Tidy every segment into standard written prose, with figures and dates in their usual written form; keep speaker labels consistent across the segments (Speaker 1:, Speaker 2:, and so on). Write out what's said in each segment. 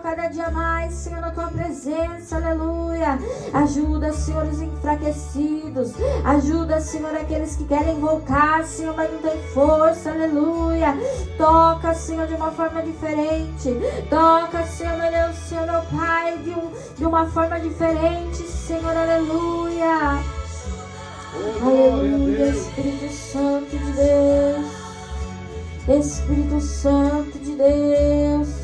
Speaker 1: cada dia mais, Senhor, na tua presença, aleluia. Ajuda, Senhor, os enfraquecidos. Ajuda, Senhor, aqueles que querem invocar, Senhor, mas não tem força, aleluia. Toca, Senhor, de uma forma diferente. Toca, Senhor, meu Deus, Senhor, meu Pai, de uma forma diferente, Senhor, aleluia. Aleluia, Espírito Santo de Deus. Espírito Santo de Deus.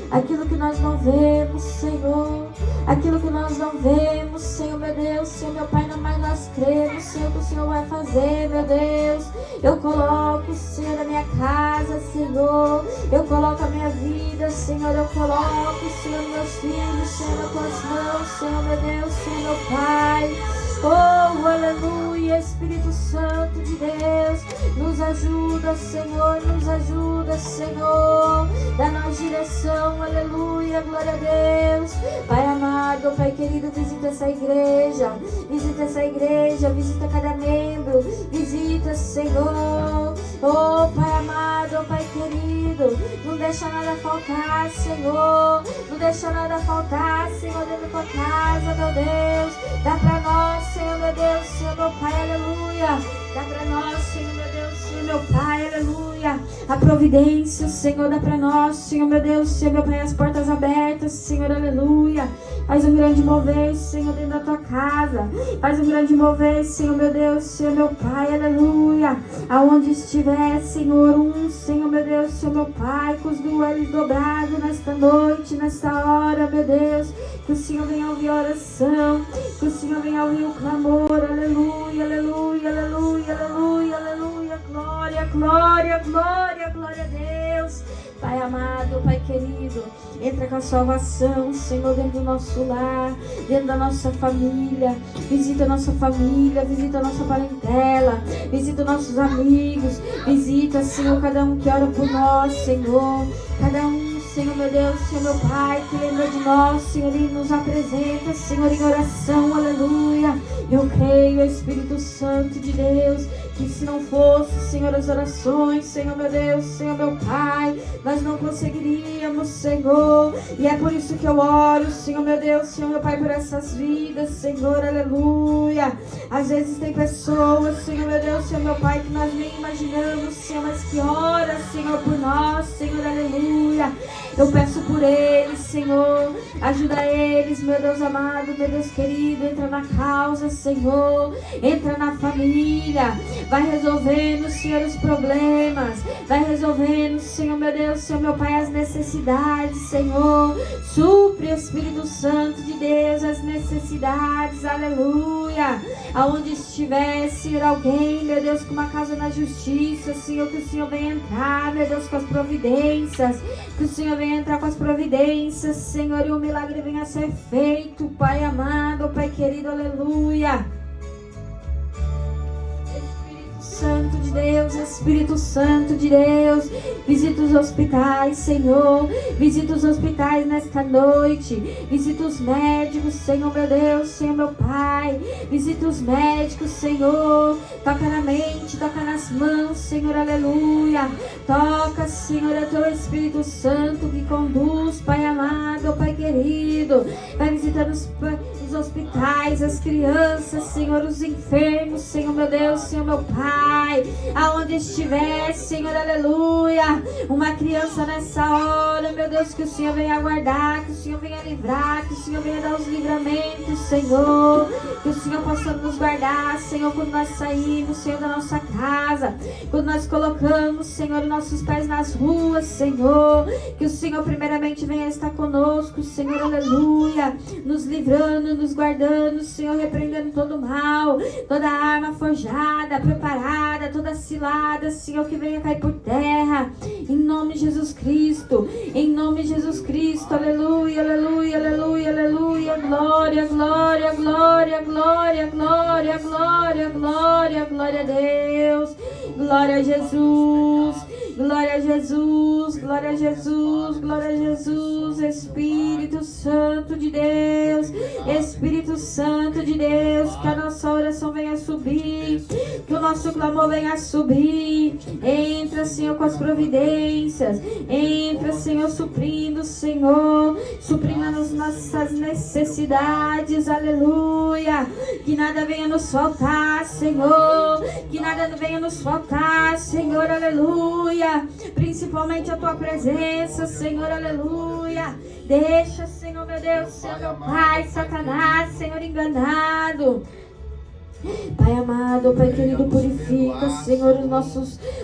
Speaker 1: Aquilo que nós não vemos, Senhor. Aquilo que nós não vemos, Senhor, meu Deus, Senhor, meu Pai, não mais nós cremos, Senhor, que o Senhor vai fazer, meu Deus. Eu coloco, Senhor, a minha casa, Senhor. Eu coloco a minha vida, Senhor. Eu coloco, Senhor, meus filhos, Senhor, nas tuas mãos, Senhor, meu Deus, Senhor, meu Pai. Oh, aleluia, Espírito Santo de Deus, nos ajuda, Senhor, nos ajuda, Senhor, dá-nos direção, aleluia, glória a Deus. Pai amado, Pai querido, visita essa igreja, visita cada membro, visita, Senhor. Oh, Pai amado, Pai querido, não deixa nada faltar, Senhor, não deixa nada faltar, Senhor, dentro da tua casa, meu Deus. Dá pra nós, Senhor, meu Deus, Senhor, meu Pai, aleluia. Dá pra nós, Senhor, meu Deus, Senhor, meu Pai, aleluia. A providência, Senhor, dá pra nós, Senhor, meu Deus, Senhor, meu Pai, as portas abertas, Senhor, aleluia. Faz um grande mover, Senhor, dentro da tua casa. Faz um grande mover, Senhor, meu Deus, Senhor, meu Pai, aleluia. Aonde estiver, Senhor, Senhor, meu Deus, Senhor, meu Pai, com os joelhos dobrados nesta noite, nesta hora, meu Deus. Que o Senhor venha ouvir a oração, que o Senhor venha ouvir o clamor, aleluia, aleluia, aleluia, aleluia, aleluia, glória, glória, glória, glória a Deus. Pai amado, Pai querido, entra com a salvação, Senhor, dentro do nosso lar, dentro da nossa família. Visita a nossa família, visita a nossa parentela, visita nossos amigos, visita, Senhor, cada um que ora por nós, Senhor, cada um, Senhor, meu Deus, Senhor, meu Pai, que lembra de nós, Senhor, e nos apresenta, Senhor, em oração, aleluia. Eu creio, Espírito Santo de Deus, que se não fosse, Senhor, as orações, Senhor, meu Deus, Senhor, meu Pai, nós não conseguiríamos, Senhor. E é por isso que eu oro, Senhor, meu Deus, Senhor, meu Pai, por essas vidas, Senhor, aleluia. Às vezes tem pessoas, Senhor, meu Deus, Senhor, meu Pai, que nós nem imaginamos, Senhor, mas que ora, Senhor, por nós, Senhor, aleluia. Eu peço por eles, Senhor, ajuda eles, meu Deus amado, meu Deus querido, entra na causa, Senhor, entra na família, vai resolvendo, Senhor, os problemas, vai resolvendo, Senhor, meu Deus, Senhor, meu Pai, as necessidades, Senhor, supre, Espírito Santo de Deus, as necessidades, aleluia. Aonde estiver, Senhor, alguém, meu Deus, com uma causa na justiça, Senhor, que o Senhor venha entrar, meu Deus, com as providências, que o Senhor venha entrar com as providências, Senhor, e o milagre venha a ser feito, Pai amado, Pai querido, aleluia. Santo de Deus, Espírito Santo de Deus, visita os hospitais, Senhor, visita os hospitais nesta noite, visita os médicos, Senhor, meu Deus, Senhor, meu Pai, visita os médicos, Senhor, toca na mente, toca nas mãos, Senhor, aleluia, toca, Senhor, é teu Espírito Santo que conduz, Pai amado, Pai querido, vai visitando os hospitais, as crianças, Senhor, os enfermos, Senhor, meu Deus, Senhor, meu Pai, aonde estiver, Senhor, aleluia, uma criança nessa hora, meu Deus, que o Senhor venha guardar, que o Senhor venha livrar, que o Senhor venha dar os livramentos, Senhor, que o Senhor possa nos guardar, Senhor, quando nós saímos, Senhor, da nossa casa, quando nós colocamos, Senhor, nossos pés nas ruas, Senhor, que o Senhor primeiramente venha estar conosco, Senhor, aleluia, nos livrando, nos guardando, Senhor, repreendendo todo mal, toda arma forjada, preparada, toda cilada, Senhor, que venha cair por terra, em nome de Jesus Cristo, em nome de Jesus Cristo, aleluia, aleluia, aleluia, aleluia, glória, glória, glória, glória, glória, glória, glória, glória a Deus, glória a Jesus, glória a Jesus, glória a Jesus, glória a Jesus, Deus, Espírito Santo de Deus, Espírito Santo de Deus, que a nossa oração venha subir, que o nosso clamor venha subir. Entra, Senhor, com as providências, entra, Senhor, suprindo, Senhor, suprindo as nossas necessidades, aleluia. Que nada venha nos faltar, Senhor, que nada venha nos faltar, Senhor, aleluia. Principalmente a tua presença, Senhor, aleluia. Deixa, Senhor, meu Deus, Senhor, meu Pai, Satanás, Senhor, enganado. Pai amado, Pai querido, purifica, Senhor,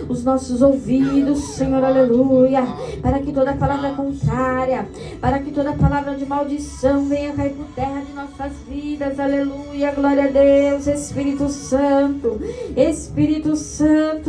Speaker 1: os nossos ouvidos, Senhor, aleluia, para que toda palavra contrária, para que toda palavra de maldição venha cair por terra de nossas vidas, aleluia, glória a Deus, Espírito Santo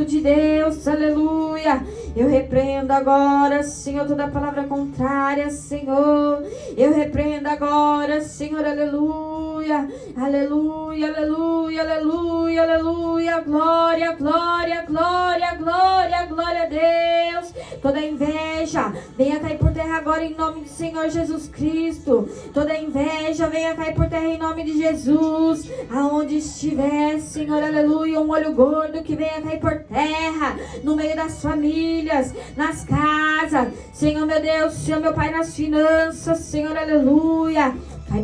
Speaker 1: de Deus, aleluia. Eu repreendo agora, Senhor, toda palavra contrária, Senhor. Eu repreendo agora, Senhor, aleluia, aleluia, aleluia, aleluia, aleluia, glória, glória, glória, glória, glória a Deus. Toda inveja venha cair por terra agora em nome do Senhor Jesus Cristo. Toda inveja venha cair por terra em nome de Jesus. Aonde estiver, Senhor, aleluia, um olho gordo que venha cair por terra, no meio das famílias, nas casas, Senhor, meu Deus, Senhor, meu Pai, nas finanças, Senhor, aleluia. Cai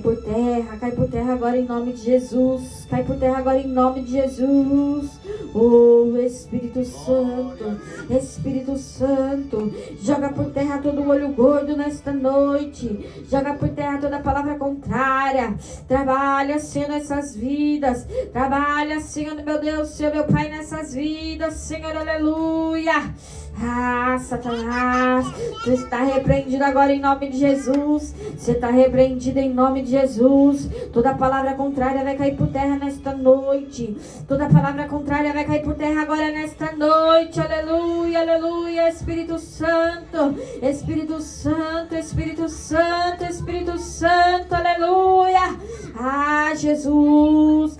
Speaker 1: por terra agora em nome de Jesus. Cai por terra agora em nome de Jesus. Oh, Espírito Santo, joga por terra todo o olho gordo nesta noite. Joga por terra toda palavra contrária. Trabalha, Senhor, nessas vidas. Trabalha, Senhor, meu Deus, Senhor, meu Pai, nessas vidas, Senhor, aleluia. Ah, Satanás, você está repreendido agora em nome de Jesus. Você está repreendido em nome de Jesus. Toda palavra contrária vai cair por terra nesta noite. Toda palavra contrária vai cair por terra agora nesta noite. Aleluia, aleluia. Espírito Santo, Espírito Santo, Espírito Santo, Espírito Santo, aleluia. Ah, Jesus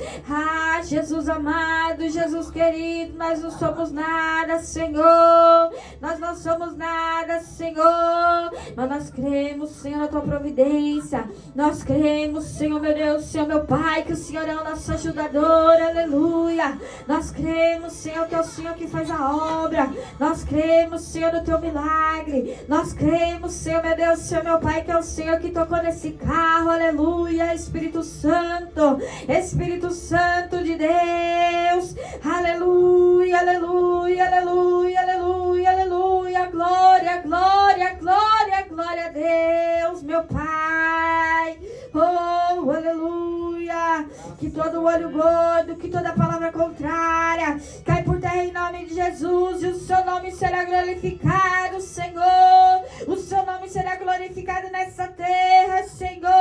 Speaker 1: amado, Jesus querido, nós não somos nada, Senhor. Nós não somos nada, Senhor, mas nós cremos, Senhor, na tua providência. Nós cremos, Senhor, meu Deus, Senhor, meu Pai, que o Senhor é o nosso ajudador, aleluia. Nós cremos, Senhor, que é o Senhor que faz a obra. Nós cremos, Senhor, no teu milagre. Nós cremos, Senhor, meu Deus, Senhor, meu Pai, que é o Senhor que tocou nesse carro, aleluia. Espírito Santo de Deus, aleluia, aleluia, aleluia, aleluia, aleluia, glória, glória, glória, glória a Deus, meu Pai, oh, aleluia. Que todo olho gordo, que toda palavra contrária cai por terra em nome de Jesus, e o seu nome será glorificado, Senhor. O seu nome será glorificado nessa terra, Senhor.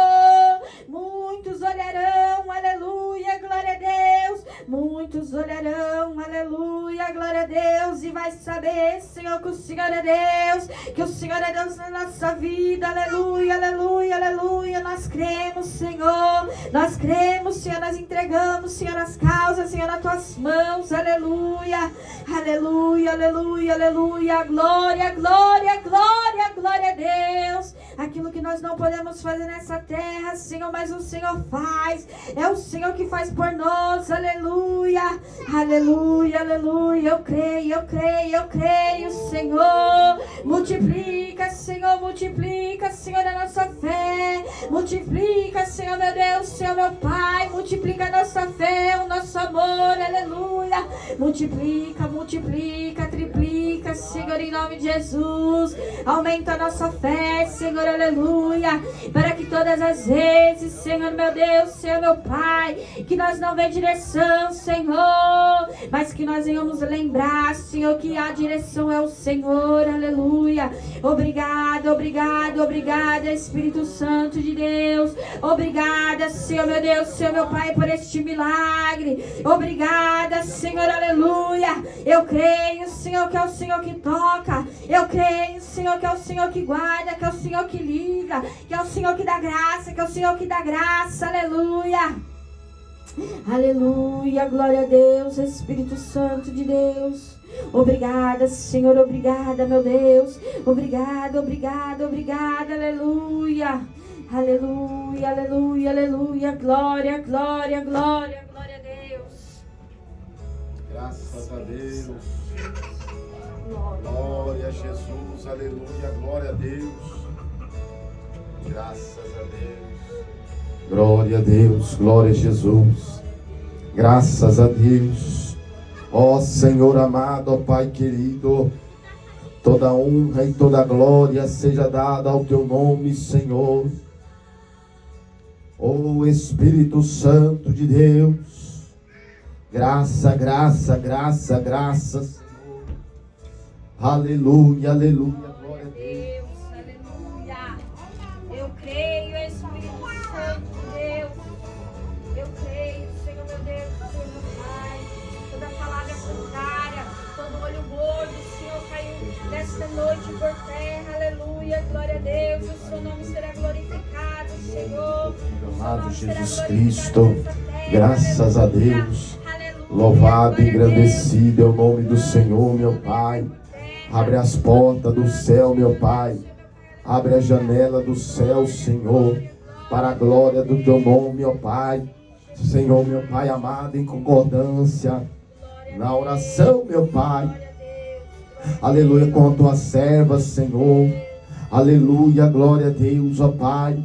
Speaker 1: Muitos olharão, aleluia, glória a Deus. Muitos olharão, aleluia, glória a Deus, e vai saber, Senhor, que o Senhor é Deus, que o Senhor é Deus na nossa vida, aleluia, aleluia, aleluia. Nós cremos, Senhor, nós cremos, Senhor, nós entregamos, Senhor, as causas, Senhor, nas tuas mãos, aleluia, aleluia, aleluia, aleluia, glória, glória, glória, glória a Deus. Aquilo que nós não podemos fazer nessa terra, Senhor, mas o Senhor faz. É o Senhor que faz por nós, aleluia, aleluia, aleluia. Eu creio, eu creio, eu creio, Senhor. Multiplica, Senhor, a nossa fé. Multiplica, Senhor, meu Deus, Senhor, meu Pai. Multiplica a nossa fé, o nosso amor, aleluia. Multiplica, multiplica, triplica, Senhor, em nome de Jesus. Aumenta a nossa fé, Senhor, aleluia. Para que todas as vezes, Senhor, meu Deus, Senhor, meu Pai, que nós não vê direção, Senhor, mas que nós venhamos lembrar, Senhor, que a direção é o Senhor, aleluia. Obrigada, obrigada, obrigada, Espírito Santo de Deus. Obrigada, Senhor, meu Deus, Senhor, meu Pai, por este milagre. Obrigada, Senhor, aleluia. Eu creio, Senhor, que é o Senhor que toca. Eu creio, Senhor, que é o Senhor que guarda, que é o Senhor que livra, que é o Senhor que dá graça, que é o Senhor que dá graça, aleluia. Aleluia, glória a Deus, Espírito Santo de Deus. Obrigada, Senhor, obrigada, meu Deus. Obrigada, obrigada, obrigada, aleluia. Aleluia, aleluia, aleluia. Glória, glória, glória, glória a Deus.
Speaker 2: Graças a Deus. Glória a Jesus, aleluia, glória a Deus. Graças a Deus. Glória a Deus, glória a Jesus. Graças a Deus. Ó Senhor amado, ó Pai querido, toda honra e toda glória seja dada ao teu nome, Senhor. Ó Espírito Santo de Deus, graça, graça, graça, graça, Senhor. Aleluia, aleluia, glória a Deus.
Speaker 1: Aleluia. Eu creio, Espírito Santo de Deus. Eu creio, Senhor meu Deus, Senhor meu Pai. Toda palavra contrária, todo olho gordo, Senhor, caiu nesta noite por terra. Aleluia, glória a Deus. O seu nome será glorificado, Senhor.
Speaker 2: Amado Jesus Cristo, graças a Deus. Louvado e engrandecido é o nome do Senhor, meu Pai. Abre as portas do céu, meu Pai. Abre a janela do céu, Senhor, para a glória do teu nome, ó Pai. Senhor, meu Pai amado, em concordância na oração, meu Pai. Aleluia, com a tua serva, Senhor. Aleluia, glória a Deus, ó Pai.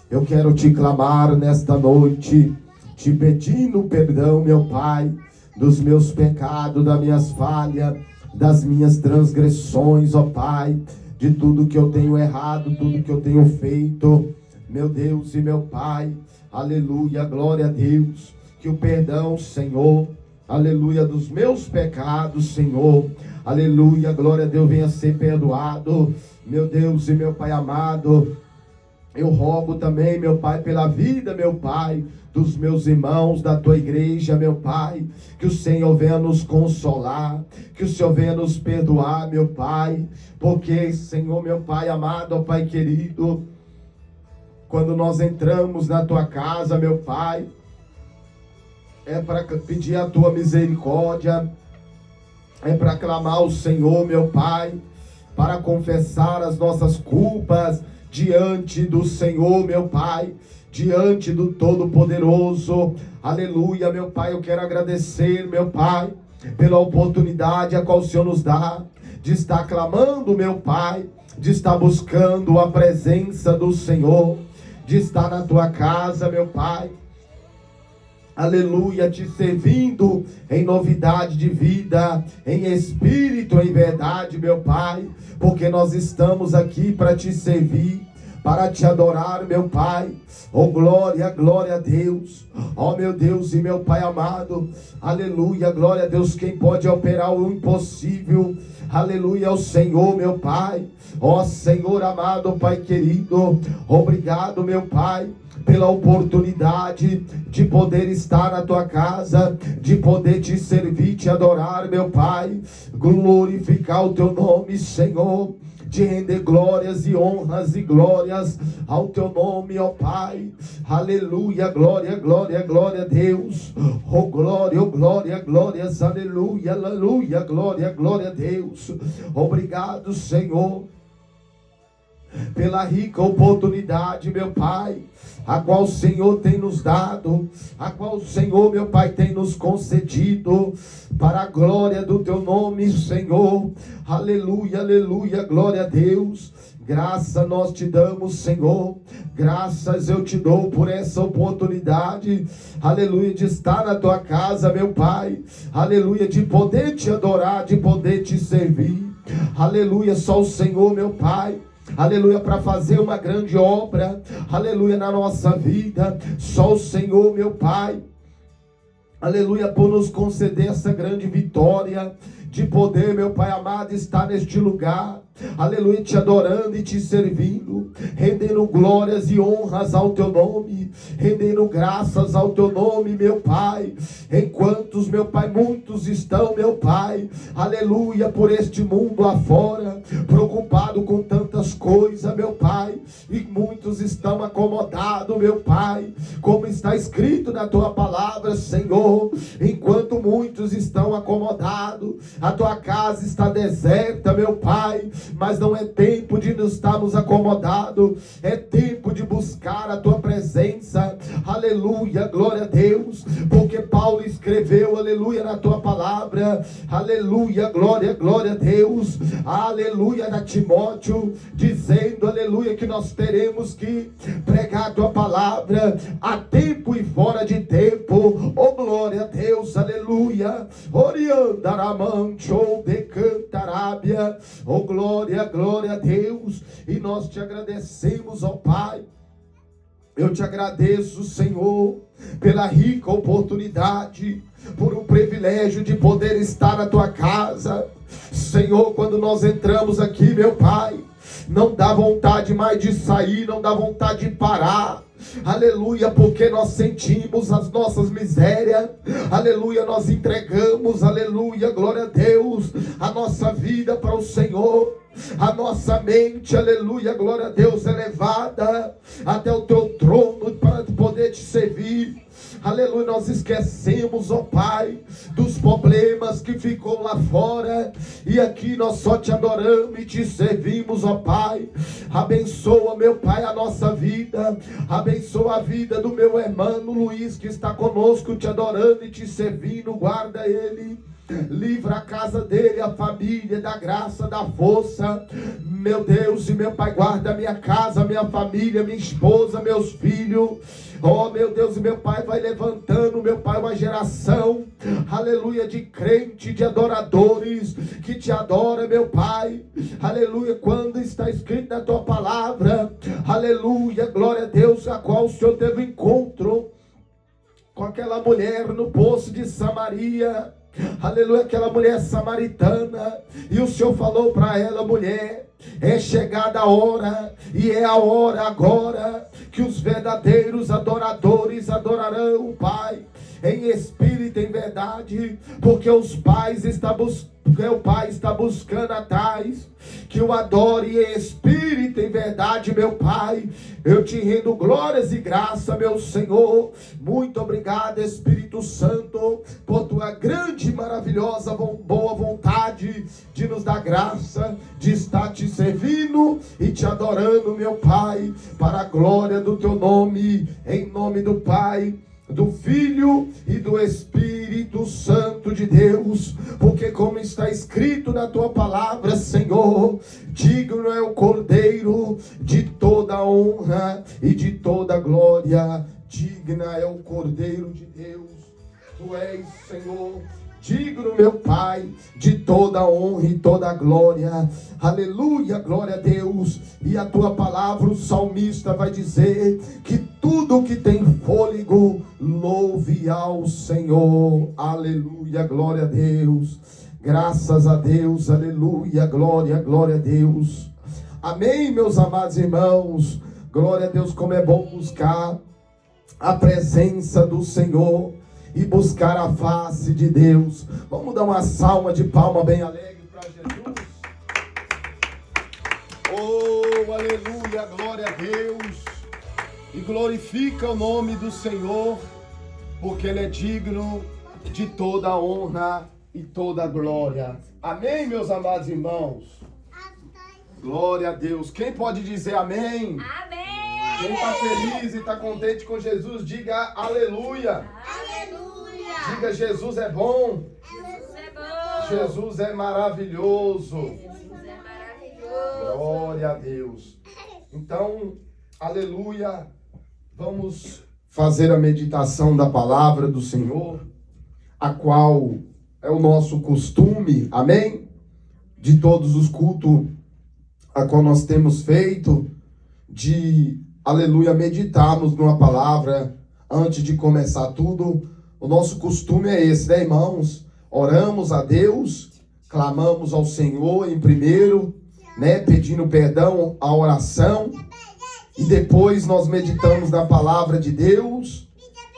Speaker 2: Eu quero te clamar nesta noite, te pedindo perdão, meu Pai, dos meus pecados, das minhas falhas, das minhas transgressões, ó Pai, de tudo que eu tenho errado, tudo que eu tenho feito, meu Deus e meu Pai. Aleluia, glória a Deus. Que o perdão, Senhor, aleluia, dos meus pecados, Senhor, aleluia, glória a Deus, venha ser perdoado, meu Deus e meu Pai amado. Eu rogo também, meu Pai, pela vida, meu Pai, dos meus irmãos da tua igreja, meu Pai, que o Senhor venha nos consolar, que o Senhor venha nos perdoar, meu Pai, porque, Senhor, meu Pai amado, ó Pai querido, quando nós entramos na tua casa, meu Pai, é para pedir a tua misericórdia, é para clamar ao Senhor, meu Pai, para confessar as nossas culpas diante do Senhor, meu Pai, diante do Todo-Poderoso. Aleluia, meu Pai, eu quero agradecer, meu Pai, pela oportunidade a qual o Senhor nos dá de estar clamando, meu Pai, de estar buscando a presença do Senhor, de estar na tua casa, meu Pai. Aleluia, te servindo em novidade de vida, em espírito, em verdade, meu Pai, porque nós estamos aqui para te servir, para te adorar, meu Pai. Oh glória, glória a Deus. Oh meu Deus e meu Pai amado. Aleluia, glória a Deus. Quem pode operar o impossível? Aleluia, é o Senhor, meu Pai. Ó Senhor amado, Pai querido, obrigado, meu Pai, pela oportunidade de poder estar na tua casa, de poder te servir, te adorar, meu Pai, glorificar o teu nome, Senhor, de render glórias e honras e glórias ao teu nome, ó Pai. Aleluia, glória, glória, glória a Deus. Oh glória, glórias, aleluia, aleluia, glória, glória a Deus. Obrigado, Senhor, pela rica oportunidade, meu Pai, a qual o Senhor tem nos dado, a qual o Senhor, meu Pai, tem nos concedido, para a glória do teu nome, Senhor. Aleluia, aleluia, glória a Deus. Graça nós te damos, Senhor. Graças eu te dou por essa oportunidade, aleluia, de estar na tua casa, meu Pai. Aleluia, de poder te adorar, de poder te servir. Aleluia, só o Senhor, meu Pai. Aleluia, para fazer uma grande obra, aleluia, na nossa vida. Só o Senhor, meu Pai. Aleluia, por nos conceder essa grande vitória de poder, meu Pai amado, estar neste lugar. Aleluia, te adorando e te servindo, rendendo glórias e honras ao teu nome, rendendo graças ao teu nome, meu Pai. Enquanto, meu Pai, muitos estão, meu Pai, aleluia, por este mundo afora, preocupado com tantas coisas, meu Pai, e muitos estão acomodados, meu Pai, como está escrito na tua palavra, Senhor. Enquanto muitos estão acomodados, a tua casa está deserta, meu Pai, mas não é tempo de nos estarmos acomodados, é É tempo de buscar a tua presença. Aleluia, glória a Deus. Porque Paulo escreveu, aleluia, na tua palavra. Aleluia, glória a Deus. Aleluia, na Timóteo, dizendo, aleluia, que nós teremos que pregar a tua palavra a tempo e fora de tempo. Oh, glória a Deus, aleluia. Oriandaramancho de Cantarábia. Oh, glória a Deus. E nós te agradecemos, ó Pai. Eu te agradeço, Senhor, pela rica oportunidade, por um privilégio de poder estar na tua casa. Senhor, quando nós entramos aqui, meu Pai, não dá vontade mais de sair, não dá vontade de parar. Aleluia, porque nós sentimos as nossas misérias. Aleluia, nós entregamos, aleluia, glória a Deus, a nossa vida para o Senhor. A nossa mente, aleluia, glória a Deus, elevada até o teu trono para poder te servir. Aleluia, nós esquecemos, ó Pai, dos problemas que ficou lá fora, e aqui nós só te adoramos e te servimos, ó Pai. Abençoa, meu Pai, a nossa vida. Abençoa a vida do meu irmão Luiz, que está conosco te adorando e te servindo. Guarda ele. Livra a casa dele, a família, da graça, da força. Meu Deus e meu Pai, guarda a minha casa, minha família, minha esposa, meus filhos. Oh, meu Deus e meu Pai, vai levantando, meu Pai, uma geração, aleluia, de crente, de adoradores, que te adora, meu Pai. Aleluia, quando está escrito na tua palavra, aleluia, glória a Deus, a qual o Senhor teve encontro com aquela mulher no poço de Samaria. Aleluia, aquela mulher samaritana. E o Senhor falou para ela: mulher, é chegada a hora, e é a hora agora, que os verdadeiros adoradores adorarão o Pai em espírito e em verdade, porque o Pai está buscando atrás que o adore em espírito e em verdade, meu Pai. Eu te rendo glórias e graça, meu Senhor. Muito obrigado, Espírito Santo, por tua grande e maravilhosa boa vontade de nos dar graça, de estar te servindo e te adorando, meu Pai, para a glória do teu nome, em nome do Pai, do Filho e do Espírito Santo de Deus. Porque como está escrito na tua palavra, Senhor, digno é o Cordeiro de toda honra e de toda glória. Digna é o Cordeiro de Deus. Tu és, Senhor, digno, meu Pai, de toda honra e toda glória. Aleluia, glória a Deus. E a tua palavra, o salmista vai dizer que tudo que tem fôlego, louve ao Senhor. Aleluia, glória a Deus. Graças a Deus, aleluia, glória a Deus. Amém, meus amados irmãos. Glória a Deus, como é bom buscar a presença do Senhor e buscar a face de Deus. Vamos dar uma salva de palma bem alegre para Jesus. Oh, aleluia, glória a Deus. E glorifica o nome do Senhor, porque Ele é digno de toda honra e toda glória. Amém, meus amados irmãos? Glória a Deus. Quem pode dizer amém?
Speaker 3: Amém.
Speaker 2: Quem está feliz e está contente com Jesus, diga aleluia.
Speaker 3: Aleluia.
Speaker 2: Diga: Jesus é bom.
Speaker 3: Jesus é bom.
Speaker 2: Jesus é maravilhoso.
Speaker 3: Jesus é maravilhoso.
Speaker 2: Glória a Deus. Então, aleluia. Vamos fazer a meditação da palavra do Senhor, a qual é o nosso costume, amém? De todos os cultos a qual nós temos feito, de, aleluia, meditarmos numa palavra antes de começar tudo. O nosso costume é esse, né, irmãos? Oramos a Deus, clamamos ao Senhor em primeiro, né, pedindo perdão, a oração, e depois nós meditamos na palavra de Deus,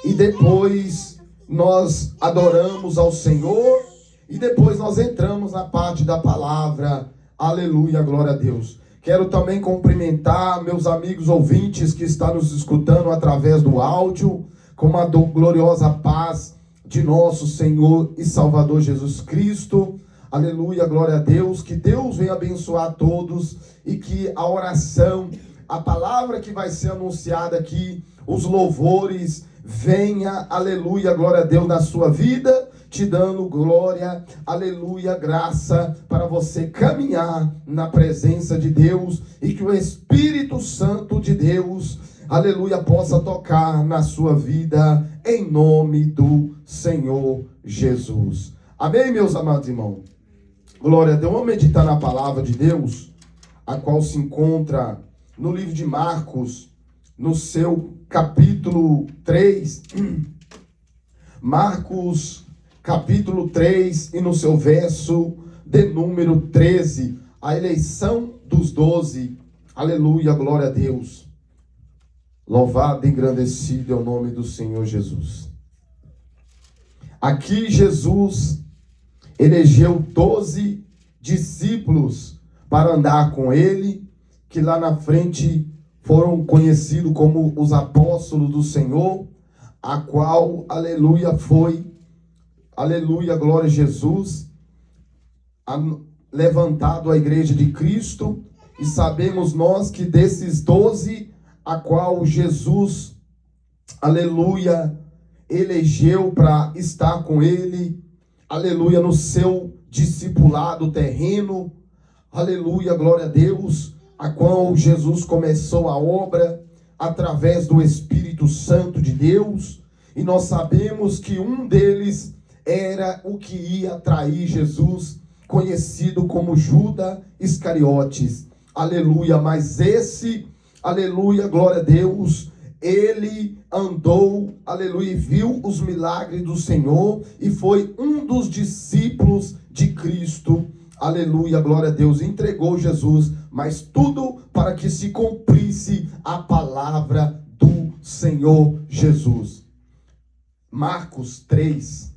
Speaker 2: e depois nós adoramos ao Senhor, e depois nós entramos na parte da palavra. Aleluia, glória a Deus. Quero também cumprimentar meus amigos ouvintes que estão nos escutando através do áudio, com a gloriosa paz de nosso Senhor e Salvador Jesus Cristo. Aleluia, glória a Deus. Que Deus venha abençoar todos e que a oração, a palavra que vai ser anunciada aqui, os louvores, venha, aleluia, glória a Deus na sua vida, te dando glória, aleluia, graça, para você caminhar na presença de Deus e que o Espírito Santo de Deus, aleluia, possa tocar na sua vida, em nome do Senhor Jesus. Amém, meus amados irmãos? Glória a Deus. Vamos meditar na palavra de Deus, a qual se encontra no livro de Marcos, no seu capítulo 3. Marcos, capítulo 3, e no seu verso de número 13. A eleição dos 12. Aleluia, glória a Deus. Louvado e engrandecido é o nome do Senhor Jesus. Aqui Jesus elegeu 12 discípulos para andar com ele, que lá na frente foram conhecidos como os apóstolos do Senhor, a qual, aleluia, foi, aleluia, glória a Jesus, levantado a igreja de Cristo, e sabemos nós que desses 12, a qual Jesus, aleluia, elegeu para estar com ele, aleluia, no seu discipulado terreno, aleluia, glória a Deus, a qual Jesus começou a obra através do Espírito Santo de Deus, e nós sabemos que um deles era o que ia trair Jesus, conhecido como Judas Iscariotes, aleluia, mas esse, aleluia, glória a Deus, ele andou, aleluia, e viu os milagres do Senhor e foi um dos discípulos de Cristo, aleluia, glória a Deus, entregou Jesus, mas tudo para que se cumprisse a palavra do Senhor Jesus. Marcos 3,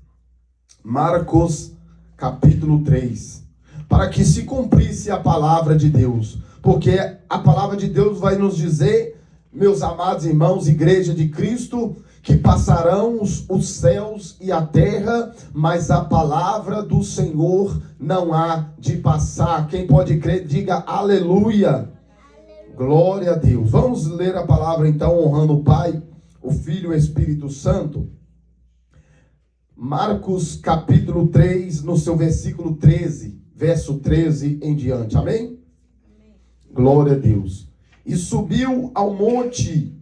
Speaker 2: Marcos capítulo 3, para que se cumprisse a palavra de Deus, porque a palavra de Deus vai nos dizer, meus amados irmãos, igreja de Cristo, que passarão os céus e a terra, mas a palavra do Senhor não há de passar. Quem pode crer, diga aleluia. Glória a Deus. Vamos ler a palavra então, honrando o Pai, o Filho e o Espírito Santo. Marcos capítulo 3, no seu versículo 13, verso 13 em diante. Amém? Glória a Deus. E subiu ao monte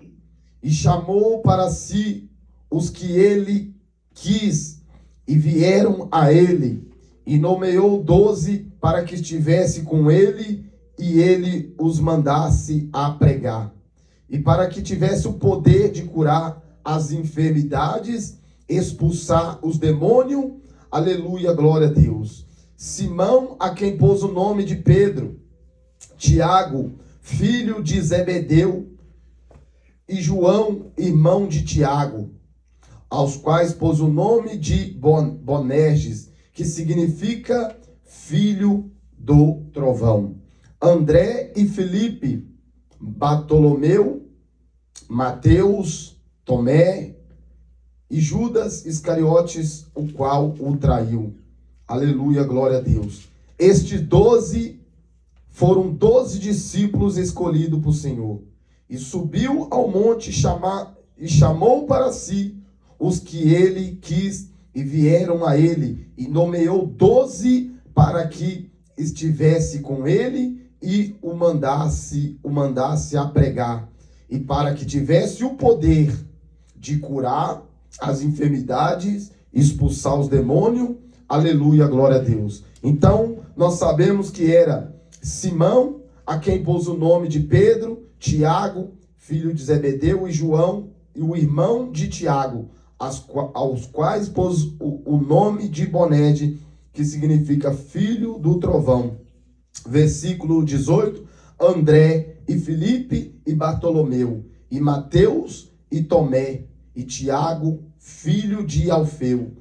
Speaker 2: e chamou para si os que ele quis, e vieram a ele, e nomeou 12 para que estivesse com ele, e ele os mandasse a pregar, e para que tivesse o poder de curar as enfermidades, expulsar os demônios, aleluia, glória a Deus. Simão, a quem pôs o nome de Pedro, Tiago, filho de Zebedeu, e João, irmão de Tiago, aos quais pôs o nome de Boanerges, que significa filho do trovão. André e Filipe, Bartolomeu, Mateus, Tomé e Judas Iscariotes, o qual o traiu. Aleluia, glória a Deus. Estes 12 foram 12 discípulos escolhidos por Senhor. E subiu ao monte e chamou para si os que ele quis, e vieram a ele, e nomeou 12 para que estivesse com ele e o mandasse a pregar, e para que tivesse o poder de curar as enfermidades, expulsar os demônios. Aleluia, glória a Deus. Então, nós sabemos que era Simão, a quem pôs o nome de Pedro, Tiago, filho de Zebedeu, e João, e o irmão de Tiago, aos quais pôs o nome de Boanerges, que significa filho do trovão. Versículo 18, André e Filipe e Bartolomeu, e Mateus e Tomé, e Tiago, filho de Alfeu,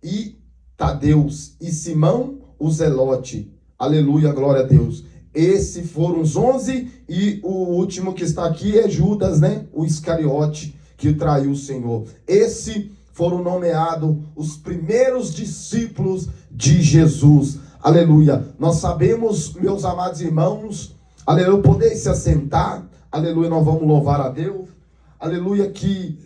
Speaker 2: e Tadeus, e Simão o Zelote. Aleluia, glória a Deus. Esses foram os 11, e o último que está aqui é Judas, né? O Iscariote, que traiu o Senhor. Esses foram nomeados os primeiros discípulos de Jesus. Aleluia. Nós sabemos, meus amados irmãos, aleluia, poder se assentar. aleluia, nós vamos louvar a Deus, aleluia, que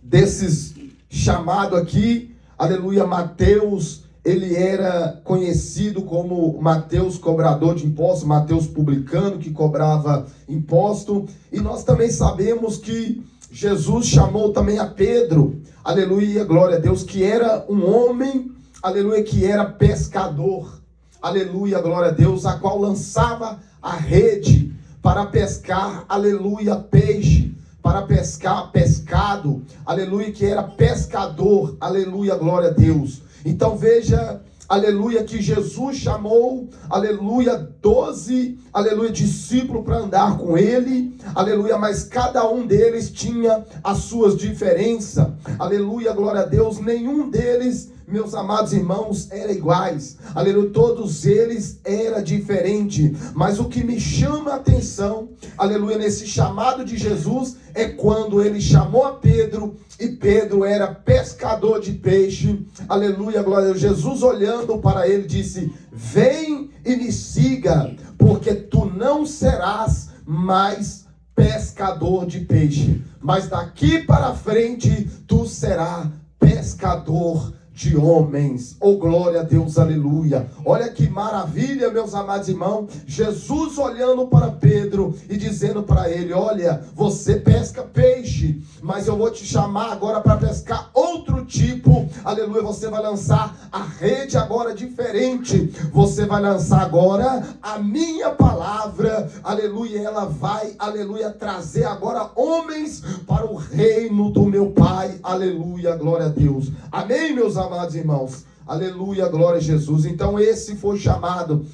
Speaker 2: desses chamados aqui, aleluia, Mateus, ele era conhecido como Mateus cobrador de impostos, Mateus publicano que cobrava imposto, e nós também sabemos que Jesus chamou também a Pedro, aleluia, glória a Deus, que era um homem, aleluia, que era pescador, aleluia, glória a Deus, a qual lançava a rede para pescar, aleluia, peixe, para pescar pescado, aleluia, que era pescador, aleluia, glória a Deus. Então veja, aleluia, que Jesus chamou, aleluia, 12, aleluia, discípulos para andar com ele, aleluia, mas cada um deles tinha as suas diferenças, aleluia, glória a Deus, nenhum deles, meus amados irmãos, eram iguais, aleluia, todos eles eram diferentes, mas o que me chama a atenção, aleluia, nesse chamado de Jesus, é quando ele chamou a Pedro, e Pedro era pescador de peixe, aleluia, glória a Deus. Jesus olhando para ele disse: vem e me siga, porque tu não serás mais pescador de peixe, mas daqui para frente tu serás pescador de homens. Oh, glória a Deus, aleluia. Olha que maravilha, meus amados irmãos, Jesus olhando para Pedro e dizendo para ele: olha, você pesca peixe, mas eu vou te chamar agora para pescar outro tipo, aleluia, você vai lançar a rede agora diferente, você vai lançar agora a minha palavra, aleluia, ela vai, aleluia, trazer agora homens para o reino do meu Pai, aleluia, glória a Deus, amém, meus amados irmãos, aleluia, glória a Jesus. Então esse foi chamado,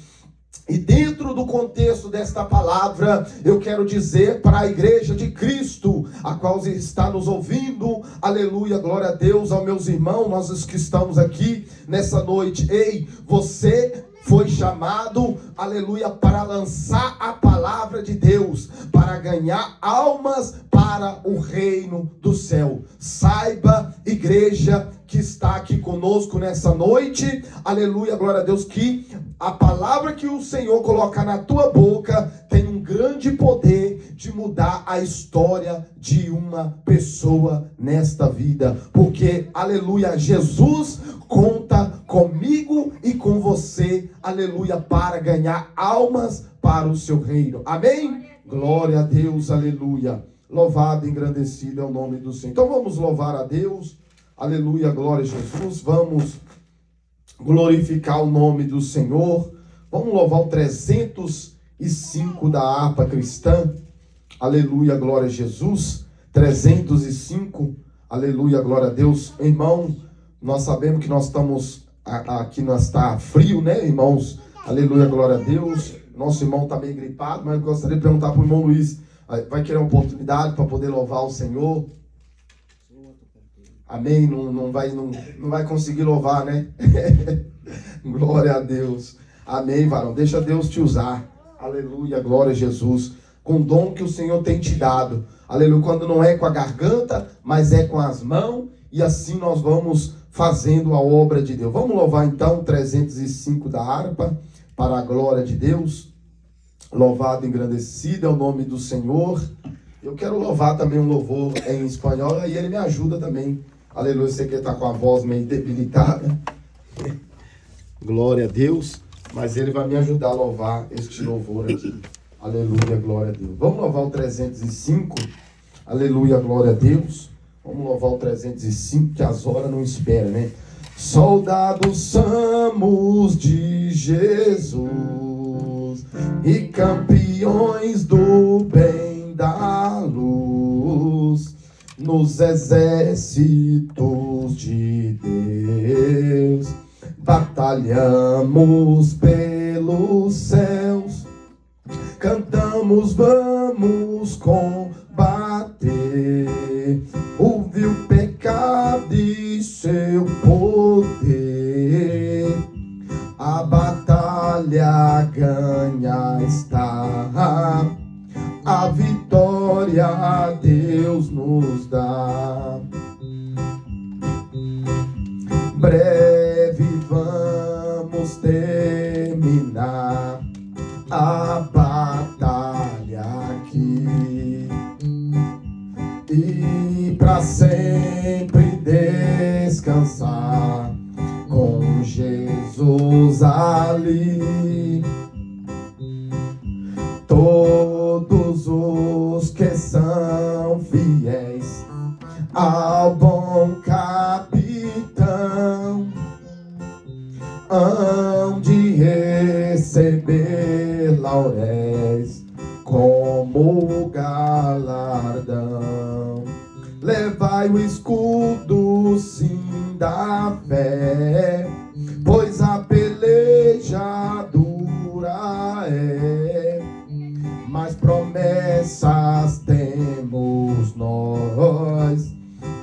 Speaker 2: e dentro do contexto desta palavra, eu quero dizer para a igreja de Cristo, a qual está nos ouvindo, aleluia, glória a Deus, aos meus irmãos, nós que estamos aqui nessa noite, ei, você foi chamado, aleluia, para lançar a palavra de Deus, para ganhar almas para o reino do céu. Saiba, igreja que está aqui conosco nessa noite, aleluia, glória a Deus, que a palavra que o Senhor coloca na tua boca tem um grande poder de mudar a história de uma pessoa nesta vida, porque, aleluia, Jesus conta comigo e com você, aleluia, para ganhar almas para o seu reino, amém? Glória a Deus, aleluia, louvado e engrandecido é o nome do Senhor. Então vamos louvar a Deus, aleluia, glória a Jesus, vamos glorificar o nome do Senhor, vamos louvar o 305 da harpa cristã, aleluia, glória a Jesus, 305, aleluia, glória a Deus. Irmão, nós sabemos que nós estamos, aqui nós está frio, né, irmãos, aleluia, glória a Deus, nosso irmão está meio gripado, mas eu gostaria de perguntar para o irmão Luiz, vai querer uma oportunidade para poder louvar o Senhor? Amém? Não vai conseguir louvar, né? Glória a Deus. Amém, varão. Deixa Deus te usar. Aleluia, glória a Jesus. Com o dom que o Senhor tem te dado. Aleluia. Quando não é com a garganta, mas é com as mãos. E assim nós vamos fazendo a obra de Deus. Vamos louvar então 305 da harpa, para a glória de Deus. Louvado e engrandecido é o nome do Senhor. Eu quero louvar também um louvor em espanhol, e ele me ajuda também. Aleluia, você que está com a voz meio debilitada. Glória a Deus. Mas ele vai me ajudar a louvar este louvor aqui. Aleluia, glória a Deus. Vamos louvar o 305. Aleluia, glória a Deus. Vamos louvar o 305, que as horas não esperam, né? Soldados somos de Jesus e campeões do bem da luz, nos exércitos de Deus, batalhamos pelos céus, cantamos, vamos combater o vil pecado e seu poder. A batalha ganha está, a vitória Deus nos dá. Breve vamos terminar a batalha aqui. e pra sempre descansar com Jesus ali. Todos os que são fiéis ao bom capitão hão de receber lauréis como galardão. Levai o escudo, sim, da fé, pois a peleja dura é, mas promessas temos nós,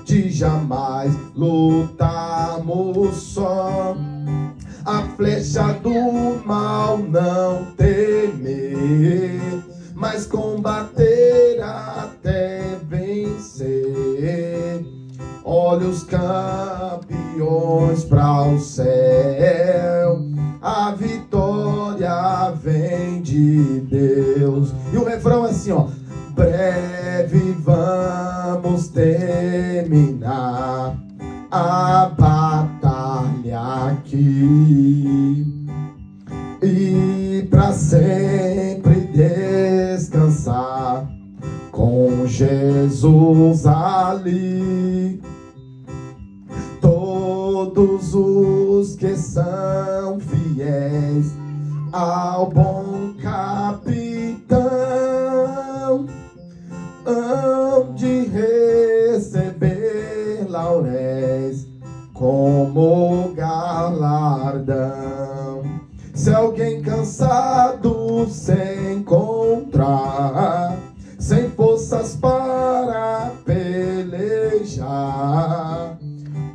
Speaker 2: de jamais lutarmos só. A flecha do mal não temer, mas combater até vencer. Olha os campeões para o céu, a vitória vem de Deus. E o refrão é assim, ó: breve vamos terminar a batalha aqui e pra sempre descansar com Jesus ali. Todos os que são fiéis ao bom capitão hão de receber lauréis como galardão. Se alguém cansado se encontrar, sem forças para pelejar,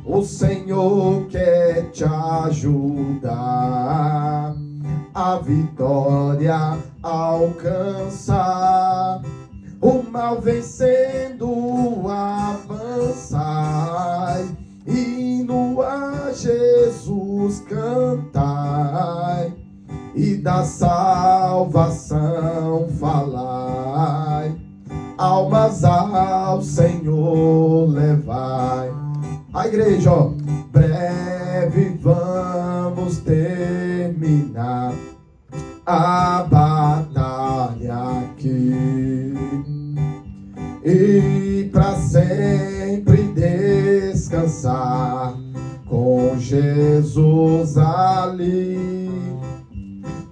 Speaker 2: o Senhor quer te ajudar a vitória alcançar. O mal vencendo avançai, hino a Jesus cantai, e da salvação falai, almas ao Senhor levai. A igreja, ó: breve vamos terminar a batalha aqui e pra sempre descansar com Jesus ali.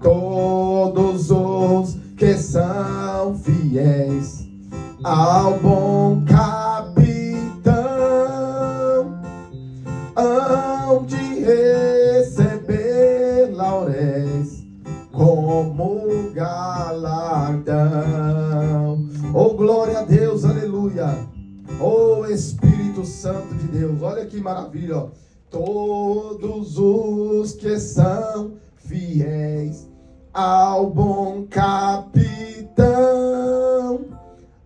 Speaker 2: Todos os que são fiéis ao bom capitão hão de receber lauréis como galardão. Oh, glória a Deus, aleluia. Oh, Espírito Santo de Deus, olha que maravilha, ó. Todos os que são fiéis ao bom capitão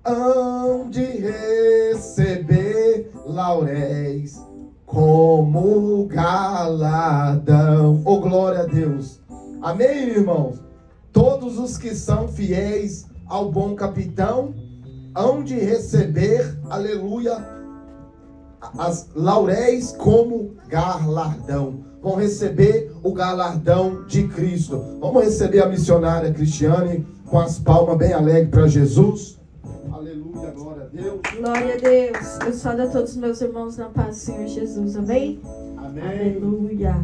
Speaker 2: hão de receber lauréis como galardão. Oh, glória a Deus. Amém, irmãos? Todos os que são fiéis ao bom capitão hão de receber, aleluia, as lauréis como galardão. Vão receber o galardão de Cristo. Vamos receber a missionária Cristiane com as palmas bem alegres para Jesus. Aleluia, glória a Deus.
Speaker 1: Glória a Deus. Eu saúdo a todos os meus irmãos na paz do Senhor Jesus. Amém?
Speaker 2: Amém.
Speaker 1: Aleluia.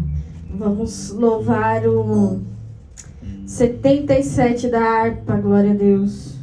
Speaker 1: Vamos louvar o 77 da harpa. Glória a Deus.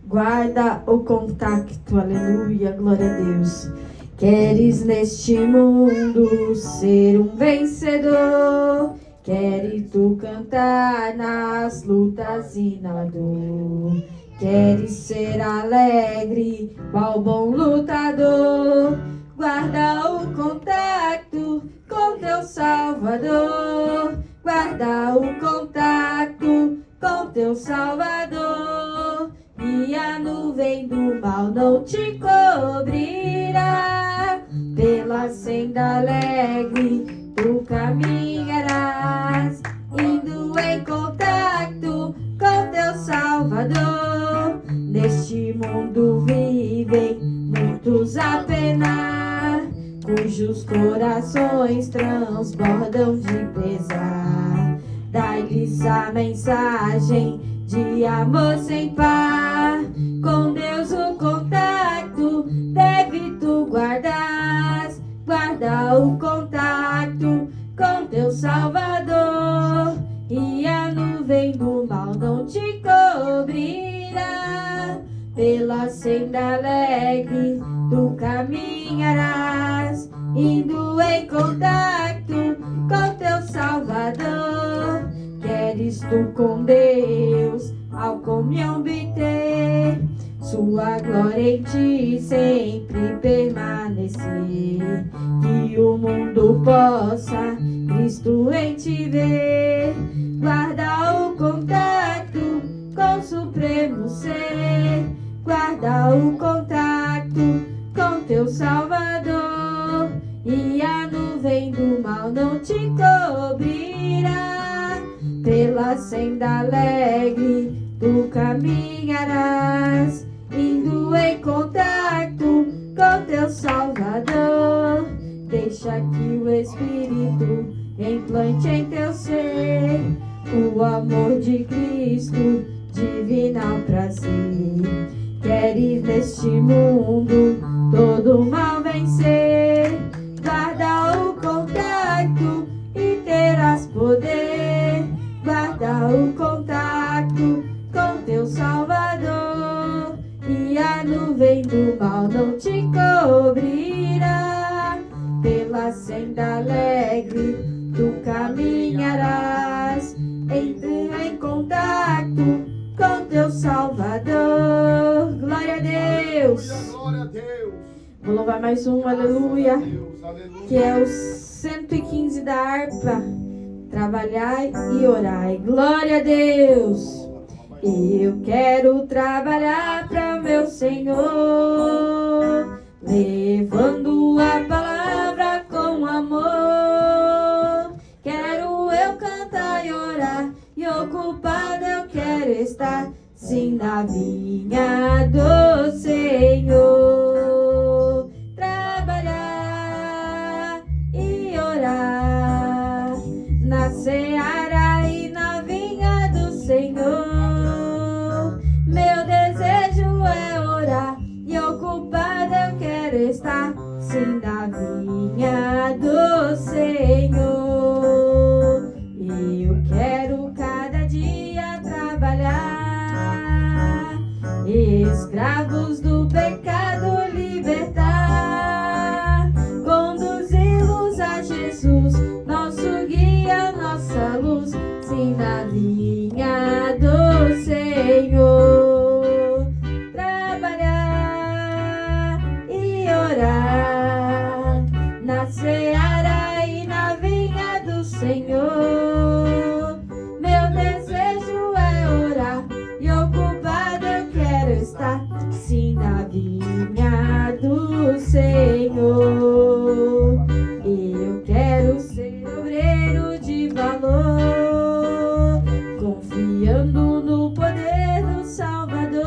Speaker 1: Guarda o contacto. Aleluia, glória a Deus. Queres neste mundo ser um vencedor? Queres tu cantar nas lutas e na dor? Queres ser alegre, qual bom lutador? Guarda o contato com teu Salvador. Guarda o contato com teu Salvador. E a nuvem do mal não te cobrirá. Pela senda alegre tu caminharás, indo em contato com teu Salvador. Neste mundo vivem muitos muitos a penar, cujos corações transbordam de pesar. Dai-lhes a mensagem de amor sem par. Com Deus o contacto deve tu guardar. Guarda o contato com teu Salvador, e a nuvem do mal não te cobrirá. Pela senda alegre tu caminharás, indo em contato com teu Salvador. Queres tu com Deus ao comunhão obter, sua glória em ti sempre permanecer. Que o mundo possa Cristo em ti ver. Guarda o contato com o supremo ser. Guarda o contato com teu Salvador, e a nuvem do mal não te cobrirá. Pela senda alegre tu caminharás, indo em contato com teu Salvador. Deixa que o Espírito implante em teu ser o amor de Cristo, divinal prazer. Queres neste mundo todo mal vencer. Guarda o contato e terás poder. Guarda o contato com teu Salvador, e a nuvem do mal não te cobrirá. Pela senda alegre tu caminharás, entra em contato com teu Salvador. Glória a Deus.
Speaker 2: Glória a Deus.
Speaker 1: Vou louvar mais um, aleluia,
Speaker 2: Aleluia.
Speaker 1: que é o 115 da harpa. Trabalhai e orai. Glória a Deus. Eu quero trabalhar para meu Senhor, levando a palavra com amor. Quero eu cantar e orar, e ocupado eu quero estar, sim, na vinha do Senhor. Trabalhar e orar na seara e na vinha do Senhor. Meu desejo é orar, e ocupado eu quero estar, sim, na vinha do Senhor. Eu quero cada dia trabalhar, escravos do pecado libertar, conduzi-los a Jesus, nosso guia, nossa luz, sim, na vinha do Senhor. Trabalhar e orar na seara e na vinha do Senhor. Meu desejo é orar, e ocupado eu quero estar, sim, na vinha do Senhor. Eu quero ser obreiro de valor, confiando no poder do Salvador.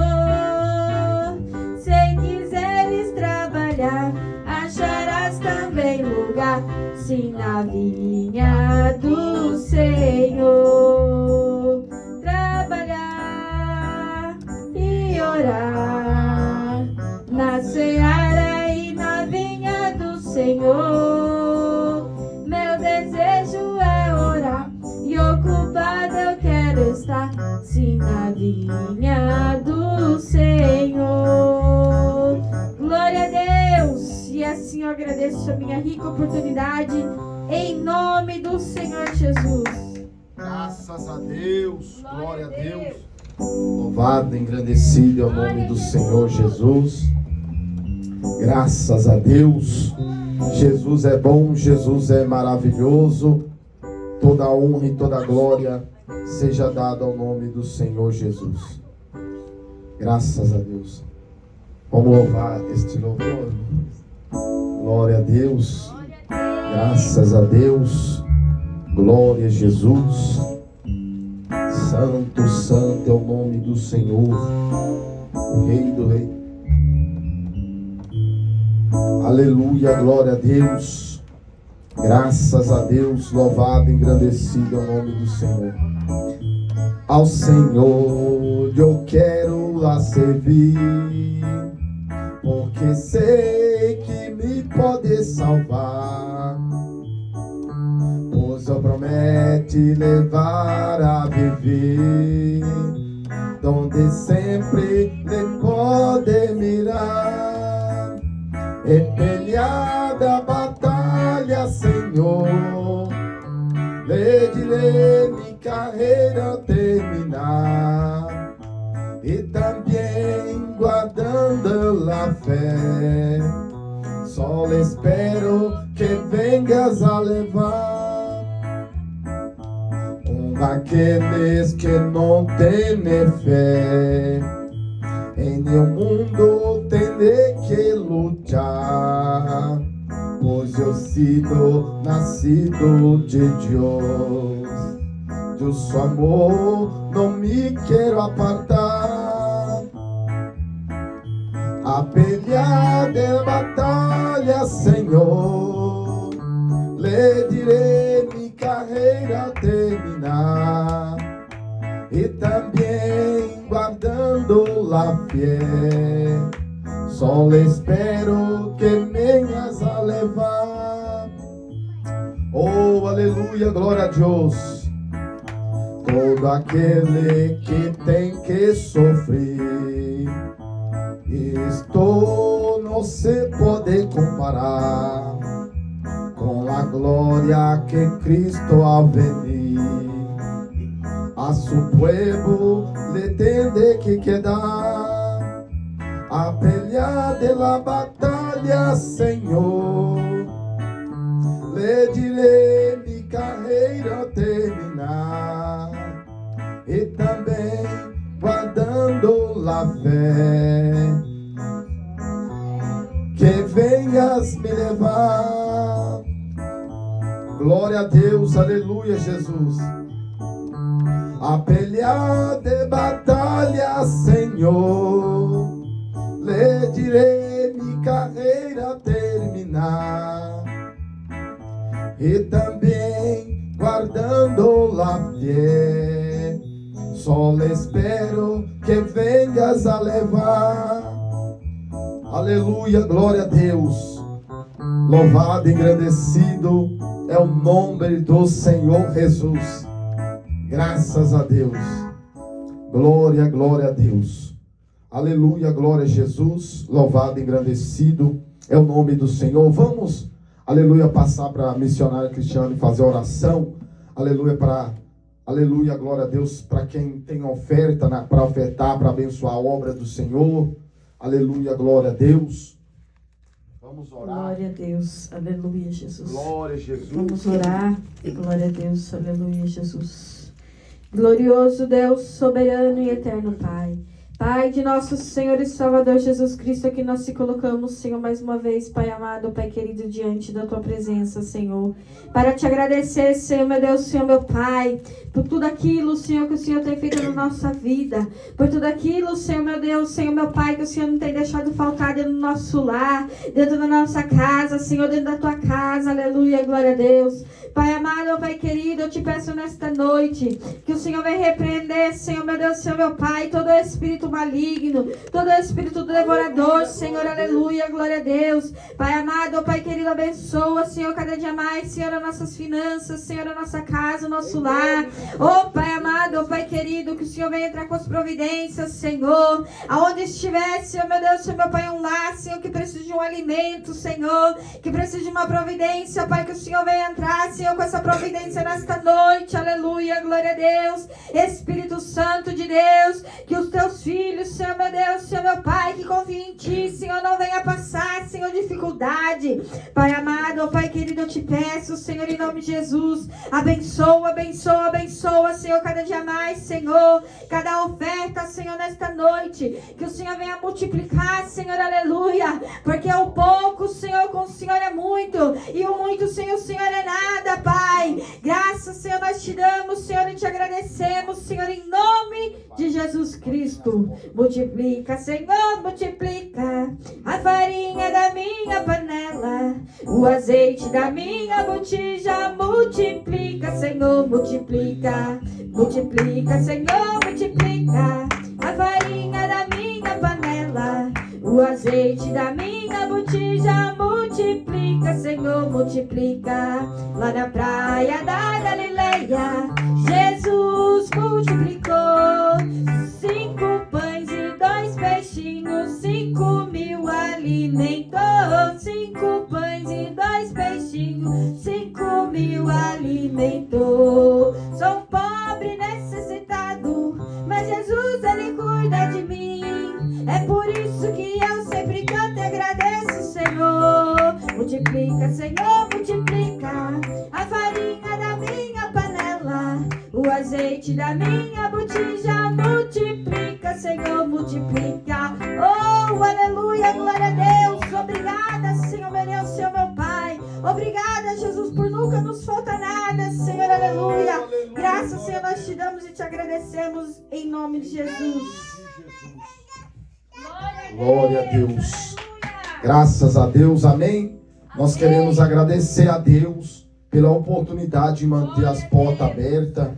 Speaker 1: Se quiseres trabalhar, acharás também lugar, sim, na vinha do Senhor. Trabalhar e orar na seara e na vinha do Senhor. Meu desejo é orar, e ocupado eu quero estar, sim, na vinha do Senhor. Glória a Deus. E assim eu agradeço a minha rica oportunidade, em nome do Senhor Jesus.
Speaker 2: Graças a Deus. Glória a Deus. Louvado, engrandecido é o nome do Senhor Jesus. Graças a Deus. Jesus é bom, Jesus é maravilhoso. Toda honra e toda glória seja dada ao nome do Senhor Jesus. Graças a Deus. Vamos louvar este louvor. Glória a Deus. Graças a Deus. Glória a Jesus. Santo, santo é o nome do Senhor, o Rei do Rei. Aleluia, glória a Deus. Graças a Deus, louvado, engrandecido é o nome do Senhor. Ao Senhor eu quero lá servir, porque sei que me pode salvar, pois o promete levar a viver, donde sempre lhe pode mirar. É peleada a batalha, Senhor, lhe direi mi carreira terminar, e também guardando a fé, só espero que vengas a levar daqueles que não têm fé. Em nenhum mundo tem que lutar, pois eu sido nascido de Deus. Do seu amor não me quero apartar. A pelear de batalha, Senhor, lhe direi mi carreira terminar, e também guardando a fé, só espero que venhas a levar. Oh, aleluia, glória a Deus. Todo aquele que tem que sofrer, isto não se pode comparar com a glória que Cristo ao venir a su pueblo le tem que quedar. A pelear de la batalha, Senhor, lhe direi mi carreira terminar, e também guardando a fé, que venhas me levar. Glória a Deus, aleluia, Jesus. A pelear de batalha, Senhor, lhe direi mi carreira terminar, e também guardando a fé, só espero que venhas a levar. Aleluia, glória a Deus. Louvado e engrandecido é o nome do Senhor Jesus. Graças a Deus. Glória, glória a Deus. Aleluia, glória a Jesus. Louvado e engrandecido é o nome do Senhor. Vamos, aleluia, passar para a missionária Cristiane e fazer oração. Aleluia, aleluia, glória a Deus, para quem tem oferta, para ofertar, para abençoar a obra do Senhor. Aleluia, glória a Deus. Vamos orar.
Speaker 1: Glória a Deus, aleluia, Jesus.
Speaker 2: Glória a Jesus.
Speaker 1: Vamos orar. Glória a Deus, aleluia, Jesus. Glorioso Deus, soberano e eterno Pai. Pai de nosso Senhor e Salvador Jesus Cristo, aqui nós te colocamos, Senhor, mais uma vez, Pai amado, Pai querido, diante da Tua presença, Senhor. Para te agradecer, Senhor, meu Deus, Senhor, meu Pai, por tudo aquilo, Senhor, que o Senhor tem feito na nossa vida. Por tudo aquilo, Senhor, meu Deus, Senhor, meu Pai, que o Senhor não tem deixado faltar dentro do nosso lar, dentro da nossa casa, Senhor, dentro da Tua casa, aleluia, glória a Deus. Pai amado, Pai querido, eu te peço nesta noite, que o Senhor venha repreender, Senhor, meu Deus, Senhor, meu Pai, todo espírito maligno, todo espírito devorador, Senhor, aleluia, glória a Deus. Pai amado, Pai querido, abençoa, Senhor, cada dia mais, Senhor, as nossas finanças, Senhor, a nossa casa, o nosso lar. Oh, Pai amado, Pai querido, que o Senhor venha entrar com as providências, Senhor, aonde estiver, Senhor, meu Deus, Senhor, meu Pai, um lar, Senhor, que precisa de um alimento, Senhor, que precisa de uma providência, Pai, que o Senhor venha entrar, Senhor, com essa providência nesta noite, aleluia, glória a Deus. Espírito Santo de Deus, que os teus filhos, Senhor, meu Deus, Senhor, meu Pai, que confiem em Ti, Senhor, não venha passar, Senhor, dificuldade. Pai amado, Pai querido, eu te peço, Senhor, em nome de Jesus, abençoa, abençoa, abençoa, Senhor, cada dia mais, Senhor, cada oferta, Senhor, nesta noite, que o Senhor venha multiplicar, Senhor, aleluia, porque o pouco, Senhor, com o Senhor é muito, e o muito, Senhor, o Senhor é nada, Pai. Graças, Senhor, nós te damos, Senhor, e te agradecemos, Senhor, em nome de Jesus Cristo. Multiplica, Senhor, multiplica a farinha da minha panela. O azeite da minha botija multiplica, Senhor, multiplica. Multiplica, Senhor, multiplica. A farinha da minha panela. O azeite da minha botija multiplica, Senhor, multiplica. Lá na praia da Galileia, Jesus multiplicou 5 pães e 2 peixinhos, 5.000 alimentou. 5 pães e 2 peixinhos, 5.000 alimentou. Sou um pobre necessitado, mas Jesus, Ele cuida de mim. É por isso que eu sempre canto e agradeço, Senhor. Multiplica, Senhor, multiplica. A farinha da minha panela, o azeite da minha botija multiplica, Senhor, multiplica. Oh, aleluia, glória a Deus. Obrigada, Senhor, meu Deus, Senhor, meu Pai. Obrigada, Jesus, por nunca nos falta nada, Senhor, aleluia. Graças, Senhor, nós te damos e te agradecemos em nome de Jesus.
Speaker 2: Glória a Deus. Graças a Deus, amém. Nós queremos agradecer a Deus pela oportunidade de manter as portas abertas.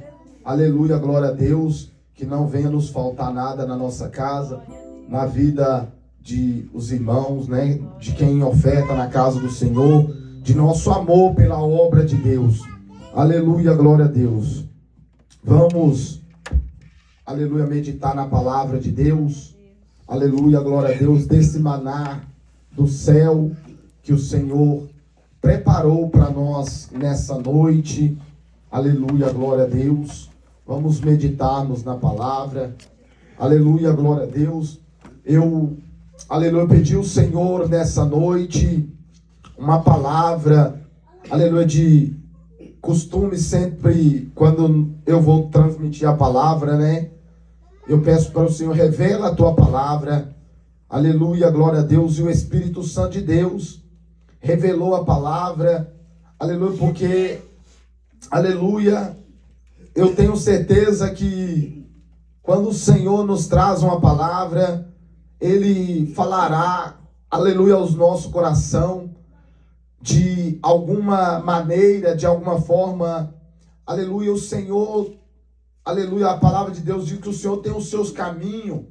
Speaker 2: Aleluia, glória a Deus. Que não venha nos faltar nada na nossa casa, na vida de os irmãos, né? De quem oferta na casa do Senhor, de nosso amor pela obra de Deus. Aleluia, glória a Deus. Vamos, aleluia, meditar na palavra de Deus. Aleluia, glória a Deus, desse maná do céu que o Senhor preparou para nós nessa noite. Aleluia, glória a Deus. Vamos meditarmos na palavra. Aleluia, glória a Deus. Eu pedi ao Senhor nessa noite uma palavra, aleluia, de costume sempre, quando eu vou transmitir a palavra, né? Eu peço para o Senhor, revela a tua palavra. Aleluia, glória a Deus. E o Espírito Santo de Deus revelou a palavra. Aleluia, porque, aleluia, eu tenho certeza que quando o Senhor nos traz uma palavra, Ele falará, aleluia, aos nosso coração, de alguma maneira, de alguma forma. Aleluia, o Senhor, aleluia, a palavra de Deus diz que o Senhor tem os seus caminhos.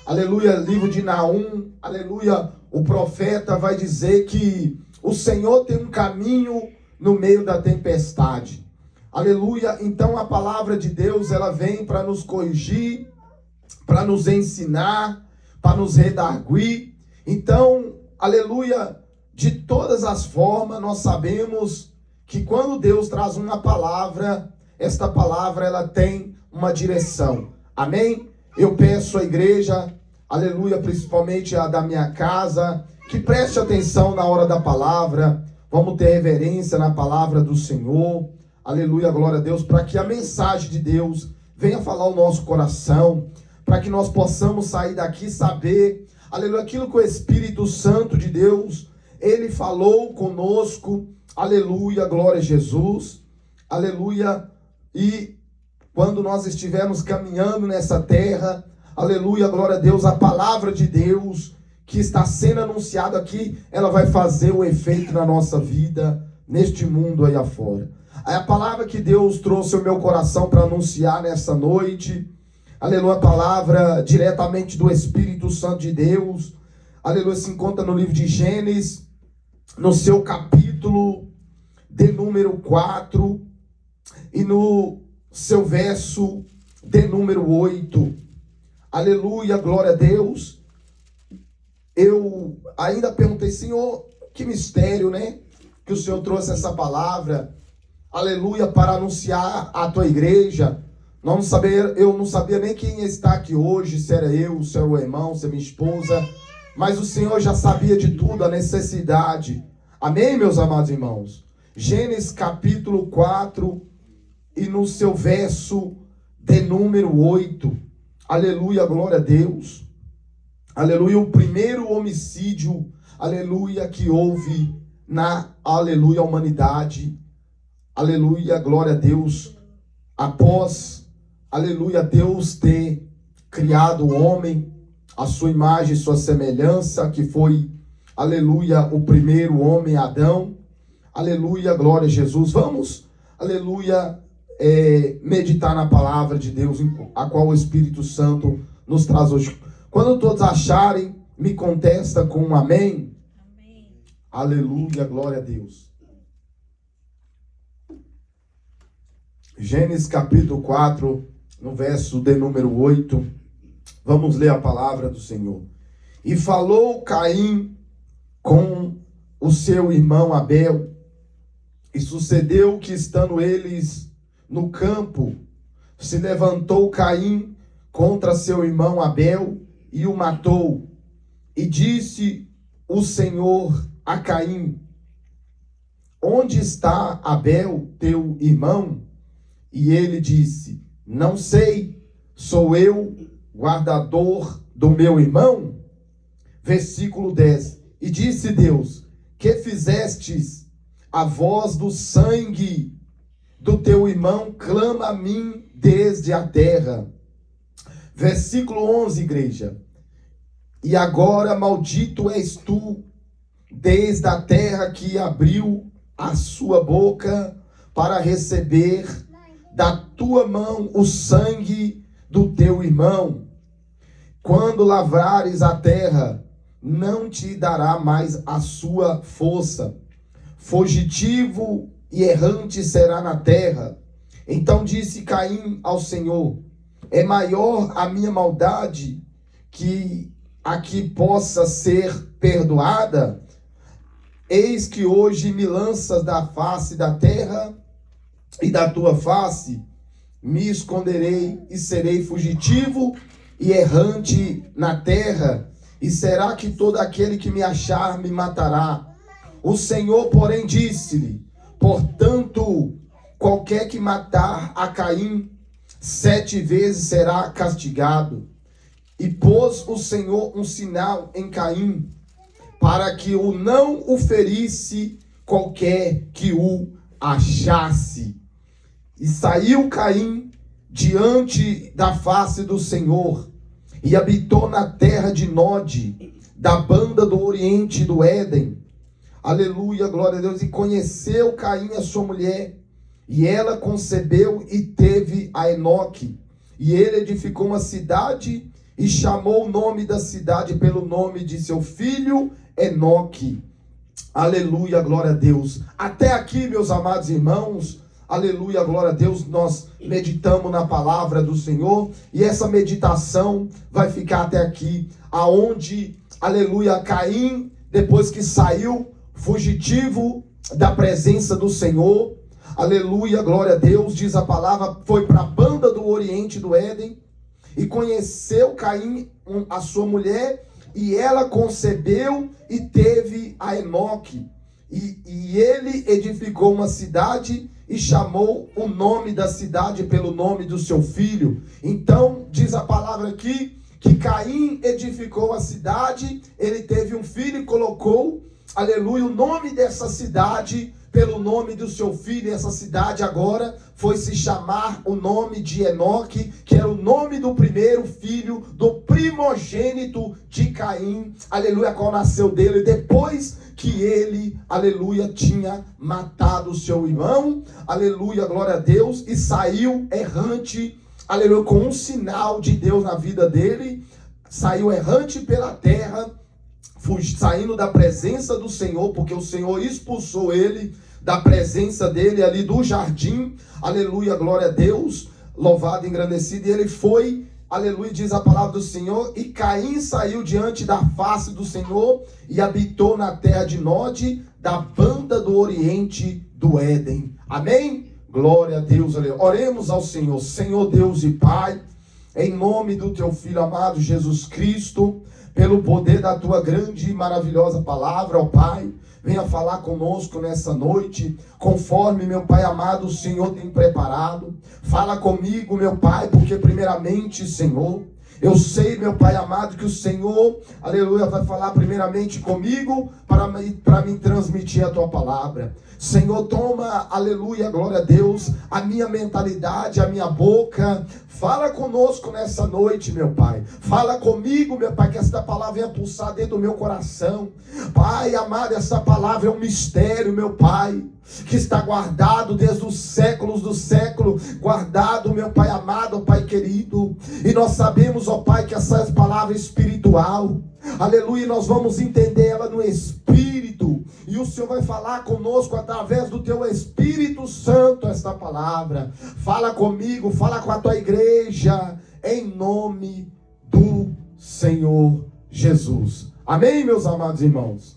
Speaker 2: Aleluia, livro de Naum, aleluia, o profeta vai dizer que o Senhor tem um caminho no meio da tempestade. Aleluia, então a palavra de Deus, ela vem para nos corrigir, para nos ensinar, para nos redarguir. Então, aleluia, de todas as formas, nós sabemos que quando Deus traz uma palavra, esta palavra, ela tem uma direção. Amém? Eu peço à igreja, aleluia, principalmente a da minha casa, que preste atenção na hora da palavra. Vamos ter reverência na palavra do Senhor. Aleluia, glória a Deus, para que a mensagem de Deus venha falar o nosso coração, para que nós possamos sair daqui e saber, aleluia, aquilo que o Espírito Santo de Deus, Ele falou conosco. Aleluia, glória a Jesus. Aleluia. E quando nós estivermos caminhando nessa terra, aleluia, glória a Deus, a palavra de Deus que está sendo anunciada aqui, ela vai fazer o efeito na nossa vida, neste mundo aí afora. A palavra que Deus trouxe ao meu coração para anunciar nessa noite, aleluia, a palavra diretamente do Espírito Santo de Deus, aleluia, se encontra no livro de Gênesis, no seu capítulo de número 4, e no seu verso de número 8. Aleluia, glória a Deus. Eu ainda perguntei, Senhor, que mistério, né? Que o Senhor trouxe essa palavra, aleluia, para anunciar a tua igreja. Eu não sabia nem quem está aqui hoje, se era eu, se era o irmão, se era minha esposa, mas o Senhor já sabia de tudo, a necessidade. Amém, meus amados irmãos? Gênesis capítulo 4 e no seu verso de número 8. Aleluia, glória a Deus. Aleluia, o primeiro homicídio, aleluia, que houve na, aleluia, humanidade. Aleluia, glória a Deus. Após, aleluia, Deus ter criado o homem, a sua imagem e sua semelhança, que foi, aleluia, o primeiro homem, Adão. Aleluia, glória a Jesus. Vamos, aleluia, meditar na palavra de Deus, a qual o Espírito Santo nos traz hoje. Quando todos acharem, me contesta com um amém.
Speaker 3: Amém.
Speaker 2: Aleluia, glória a Deus. Gênesis capítulo 4, no verso de número 8. Vamos ler a palavra do Senhor. E falou Caim com o seu irmão Abel, e sucedeu que, estando eles no campo, se levantou Caim contra seu irmão Abel e o matou. E disse o Senhor a Caim: onde está Abel, teu irmão? E ele disse: não sei, sou eu guardador do meu irmão? Versículo 10. E disse Deus: que fizestes? A voz do sangue do teu irmão clama a mim desde a terra. Versículo 11, igreja. E agora maldito és tu desde a terra que abriu a sua boca para receber da tua mão o sangue do teu irmão. Quando lavrares a terra, não te dará mais a sua força. Fugitivo e errante será na terra. Então disse Caim ao Senhor: é maior a minha maldade que a que possa ser perdoada? Eis que hoje me lanças da face da terra, e da tua face me esconderei e serei fugitivo e errante na terra. E será que todo aquele que me achar me matará? O Senhor, porém, disse-lhe: portanto, qualquer que matar a Caim 7 vezes será castigado. E pôs o Senhor um sinal em Caim, para que o não o ferisse qualquer que o achasse. E saiu Caim diante da face do Senhor, e habitou na terra de Nod, da banda do oriente do Éden. Aleluia, glória a Deus. E conheceu Caim a sua mulher, e ela concebeu e teve a Enoque. E ele edificou uma cidade, e chamou o nome da cidade pelo nome de seu filho Enoque. Aleluia, glória a Deus. Até aqui, meus amados irmãos, aleluia, glória a Deus, nós meditamos na palavra do Senhor, e essa meditação vai ficar até aqui, aonde, aleluia, Caim, depois que saiu fugitivo da presença do Senhor, aleluia, glória a Deus, diz a palavra, foi para a banda do oriente do Éden, e conheceu Caim a sua mulher, e ela concebeu e teve a Enoque. E ele edificou uma cidade e chamou o nome da cidade pelo nome do seu filho. Então, diz a palavra aqui, que Caim edificou a cidade, ele teve um filho e colocou, aleluia, o nome dessa cidade pelo nome do seu filho. E essa cidade agora foi se chamar o nome de Enoque, que era o nome do primeiro filho, do primogênito de Caim, aleluia, qual nasceu dele, depois que ele, aleluia, tinha matado o seu irmão, aleluia, glória a Deus, e saiu errante, aleluia, com um sinal de Deus na vida dele, saiu errante pela terra, saindo da presença do Senhor, porque o Senhor expulsou ele da presença dele ali do jardim, aleluia, glória a Deus, louvado e engrandecido, e ele foi, aleluia, diz a palavra do Senhor, e Caim saiu diante da face do Senhor, e habitou na terra de Nod, da banda do oriente do Éden. Amém? Glória a Deus, aleluia. Oremos ao Senhor. Senhor Deus e Pai, em nome do teu Filho amado Jesus Cristo, pelo poder da tua grande e maravilhosa palavra, ó Pai, venha falar conosco nessa noite, conforme, meu Pai amado, o Senhor tem preparado. Fala comigo, meu Pai, porque primeiramente, Senhor, eu sei, meu Pai amado, que o Senhor, aleluia, vai falar primeiramente comigo, para para me transmitir a tua palavra. Senhor, toma, aleluia, glória a Deus, a minha mentalidade, a minha boca. Fala conosco nessa noite, meu Pai. Fala comigo, meu Pai, que esta palavra venha pulsar dentro do meu coração. Pai amado, essa palavra é um mistério, meu Pai, que está guardado desde os séculos do século, guardado, meu Pai amado, Pai querido. E nós sabemos, ó Pai, que essa palavra é espiritual. Aleluia, nós vamos entender ela no Espírito. E o Senhor vai falar conosco através do teu Espírito Santo esta palavra. Fala comigo, fala com a tua igreja, em nome do Senhor Jesus. Amém, meus amados irmãos?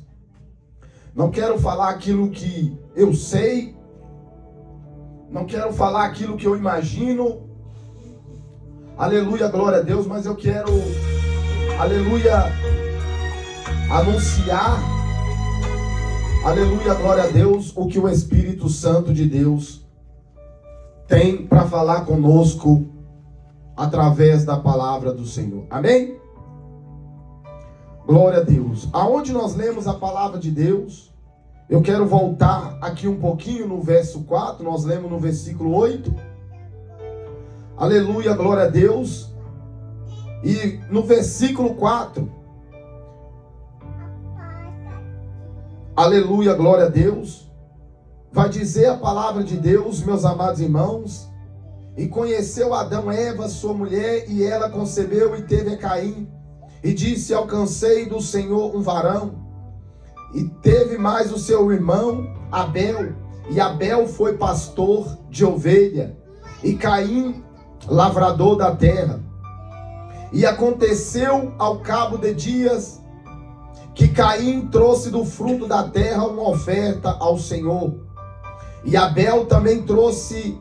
Speaker 2: Não quero falar aquilo que eu sei, não quero falar aquilo que eu imagino. Aleluia, glória a Deus, mas eu quero, aleluia, anunciar, aleluia, glória a Deus, o que o Espírito Santo de Deus tem para falar conosco através da palavra do Senhor. Amém? Glória a Deus. Aonde nós lemos a palavra de Deus, eu quero voltar aqui um pouquinho no verso 4, nós lemos no versículo 8. Aleluia, glória a Deus. E no versículo 4, aleluia, glória a Deus, vai dizer a palavra de Deus, meus amados irmãos: e conheceu Adão Eva, sua mulher, e ela concebeu e teve a Caim, e disse: alcancei do Senhor um varão. E teve mais o seu irmão Abel, e Abel foi pastor de ovelha, e Caim lavrador da terra. E aconteceu ao cabo de dias que Caim trouxe do fruto da terra uma oferta ao Senhor. E Abel também trouxe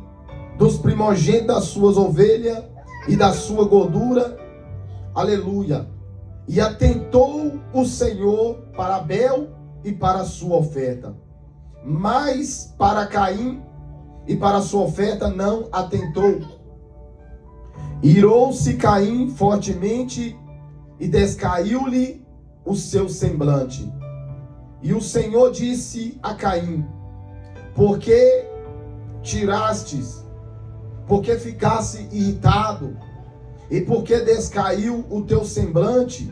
Speaker 2: dos primogênitos das suas ovelhas e da sua gordura. Aleluia. E atentou o Senhor para Abel e para a sua oferta, mas para Caim e para a sua oferta não atentou. Irou-se Caim fortemente e descaiu-lhe o seu semblante. E o Senhor disse a Caim: por que tirastes? Por que ficasse irritado? E por que descaiu o teu semblante?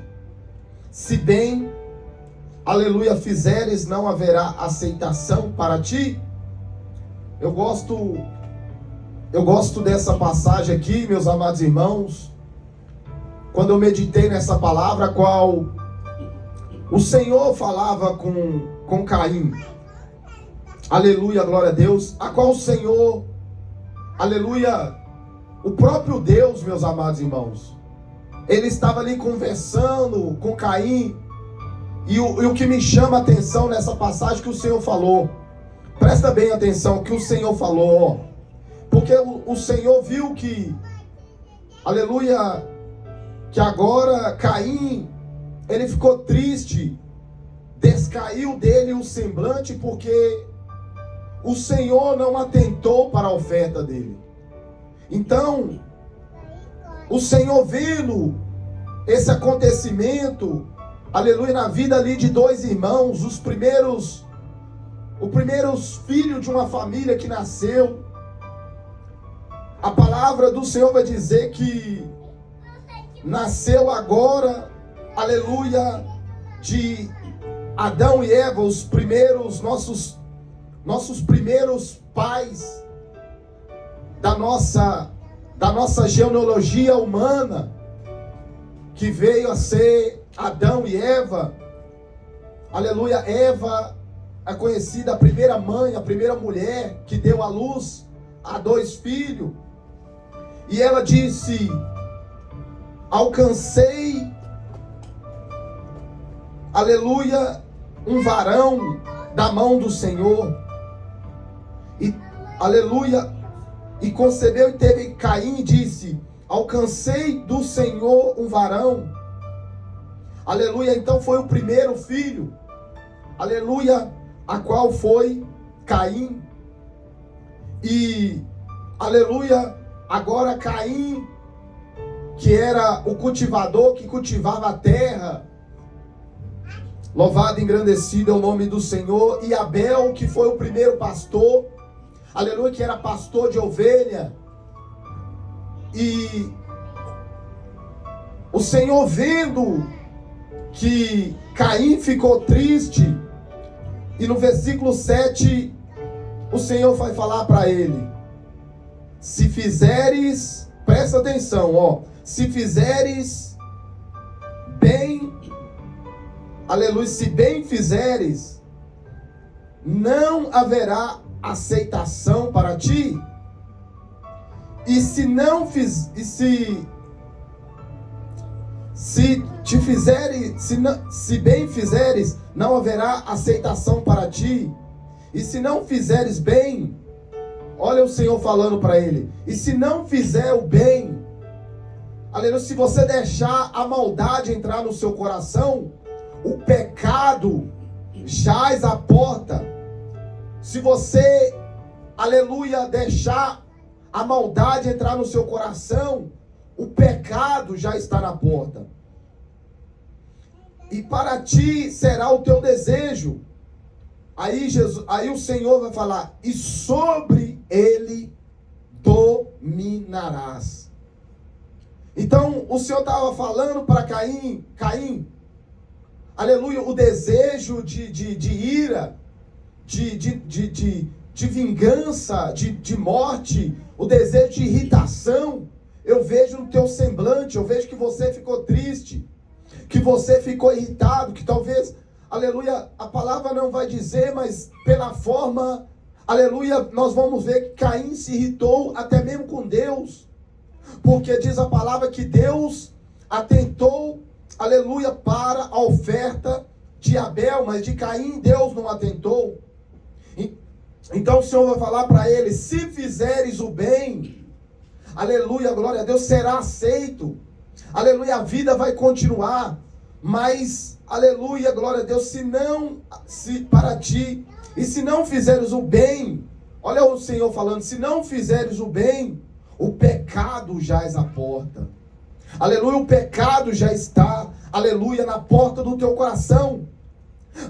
Speaker 2: Se bem, aleluia, fizeres, não haverá aceitação para ti. Eu gosto dessa passagem aqui, meus amados irmãos, quando eu meditei nessa palavra, a qual o Senhor falava com Caim. Aleluia, glória a Deus. A qual o Senhor, aleluia, o próprio Deus, meus amados irmãos, ele estava ali conversando com Caim. E o que me chama a atenção nessa passagem que o Senhor falou, presta bem atenção o que o Senhor falou, ó. Porque o Senhor viu que, aleluia, que agora Caim, ele ficou triste, descaiu dele o semblante, porque o Senhor não atentou para a oferta dele. Então, o Senhor vendo esse acontecimento, aleluia, na vida ali de dois irmãos, os primeiros filhos de uma família que nasceu, a palavra do Senhor vai dizer que nasceu agora, aleluia, de Adão e Eva, os primeiros, nossos primeiros pais da nossa genealogia humana, que veio a ser Adão e Eva. Aleluia, Eva é conhecida a primeira mãe, a primeira mulher que deu à luz a dois filhos. E ela disse: alcancei, aleluia, um varão da mão do Senhor. E, aleluia, e concebeu e teve Caim e disse: alcancei do Senhor um varão. Aleluia, então foi o primeiro filho, aleluia, a qual foi Caim. E, aleluia, agora Caim, que era o cultivador que cultivava a terra, Louvado e engrandecido é o nome do Senhor. E Abel, que foi o primeiro pastor, aleluia, que era pastor de ovelha. E o Senhor, vendo que Caim ficou triste, e no versículo 7, o Senhor vai falar para ele: se fizeres, presta atenção, ó, se fizeres bem, aleluia, se bem fizeres, não haverá aceitação para ti. E se não fiz, e se te fizeres, se bem fizeres, não haverá aceitação para ti. E se não fizeres bem, olha o Senhor falando para ele, e se não fizer o bem, aleluia, se você deixar a maldade entrar no seu coração, o pecado jaz à porta. Se você, aleluia, deixar a maldade entrar no seu coração, o pecado já está na porta. E para ti será o teu desejo. Aí o Senhor vai falar: e sobre ele dominarás. Então o Senhor estava falando para Caim, aleluia, o desejo de ira, de vingança, de morte, o desejo de irritação, eu vejo no teu semblante, eu vejo que você ficou triste, que você ficou irritado, que talvez, aleluia, a palavra não vai dizer, mas pela forma, aleluia, nós vamos ver que Caim se irritou até mesmo com Deus, porque diz a palavra que Deus atentou, aleluia, para a oferta de Abel, mas de Caim Deus não atentou. Então o Senhor vai falar para ele: se fizeres o bem, aleluia, glória a Deus, será aceito, aleluia, a vida vai continuar, mas, aleluia, glória a Deus, se para ti, e se não fizeres o bem, olha o Senhor falando, se não fizeres o bem, o pecado jaz à porta, aleluia, o pecado já está, aleluia, na porta do teu coração,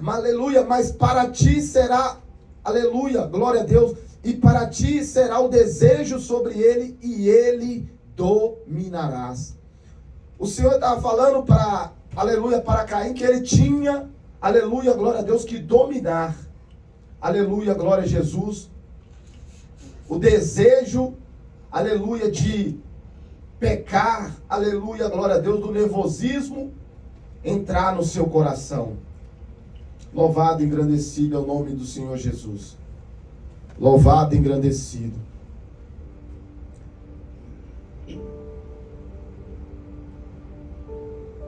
Speaker 2: aleluia, mas para ti será, aleluia, glória a Deus, e para ti será o desejo sobre ele, e ele dominarás. O Senhor estava falando para, aleluia, para Caim, que ele tinha, aleluia, glória a Deus, que dominar, aleluia, glória a Jesus, o desejo, aleluia, de pecar, aleluia, glória a Deus, do nervosismo entrar no seu coração. Louvado e engrandecido é o nome do Senhor Jesus. Louvado e engrandecido.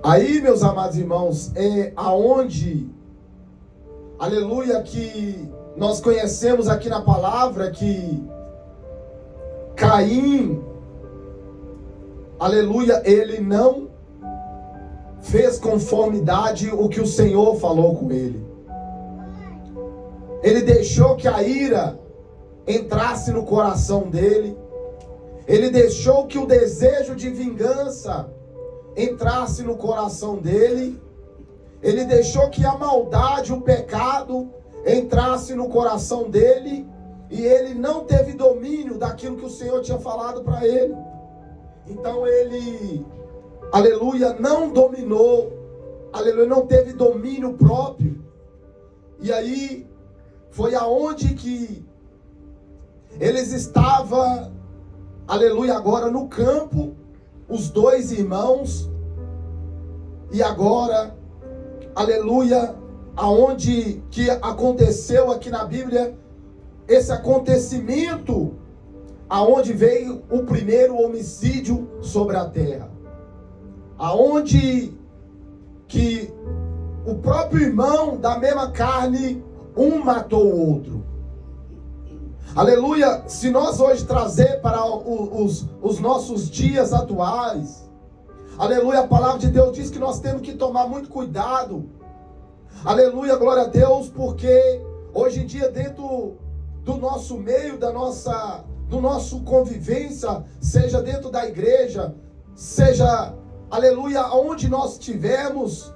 Speaker 2: Aí, meus amados irmãos, é aonde, aleluia, que nós conhecemos aqui na palavra que Caim, aleluia, ele não fez conformidade o que o Senhor falou com ele. Ele deixou que a ira entrasse no coração dele. Ele deixou que o desejo de vingança entrasse no coração dele. Ele deixou que a maldade, o pecado entrasse no coração dele. E ele não teve domínio daquilo que o Senhor tinha falado para ele. Então ele, aleluia, não dominou, aleluia, não teve domínio próprio. E aí foi aonde que eles estavam, aleluia, agora no campo, os dois irmãos, e agora, aleluia, aonde que aconteceu aqui na Bíblia, esse acontecimento, aonde veio o primeiro homicídio sobre a terra, aonde que o próprio irmão da mesma carne, um matou o outro. Aleluia, se nós hoje trazer para os nossos dias atuais, aleluia, a palavra de Deus diz que nós temos que tomar muito cuidado, aleluia, glória a Deus, porque hoje em dia dentro do nosso meio, do nosso convivência, seja dentro da igreja, seja, aleluia, onde nós estivermos,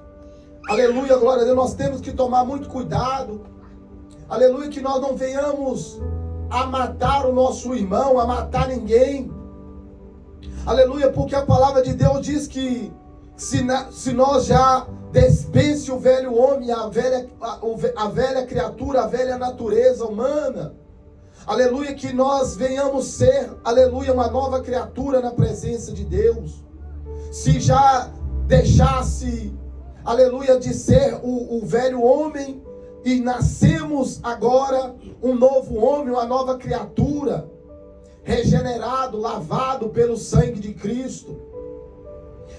Speaker 2: aleluia, glória a Deus, nós temos que tomar muito cuidado, aleluia, que nós não venhamos a matar o nosso irmão, a matar ninguém, aleluia, porque a palavra de Deus diz que se nós já despense o velho homem, a velha criatura, a velha natureza humana, aleluia, que nós venhamos ser, aleluia, uma nova criatura na presença de Deus. Se já deixasse, aleluia, de ser o velho homem e nascemos agora um novo homem, uma nova criatura, regenerado, lavado pelo sangue de Cristo.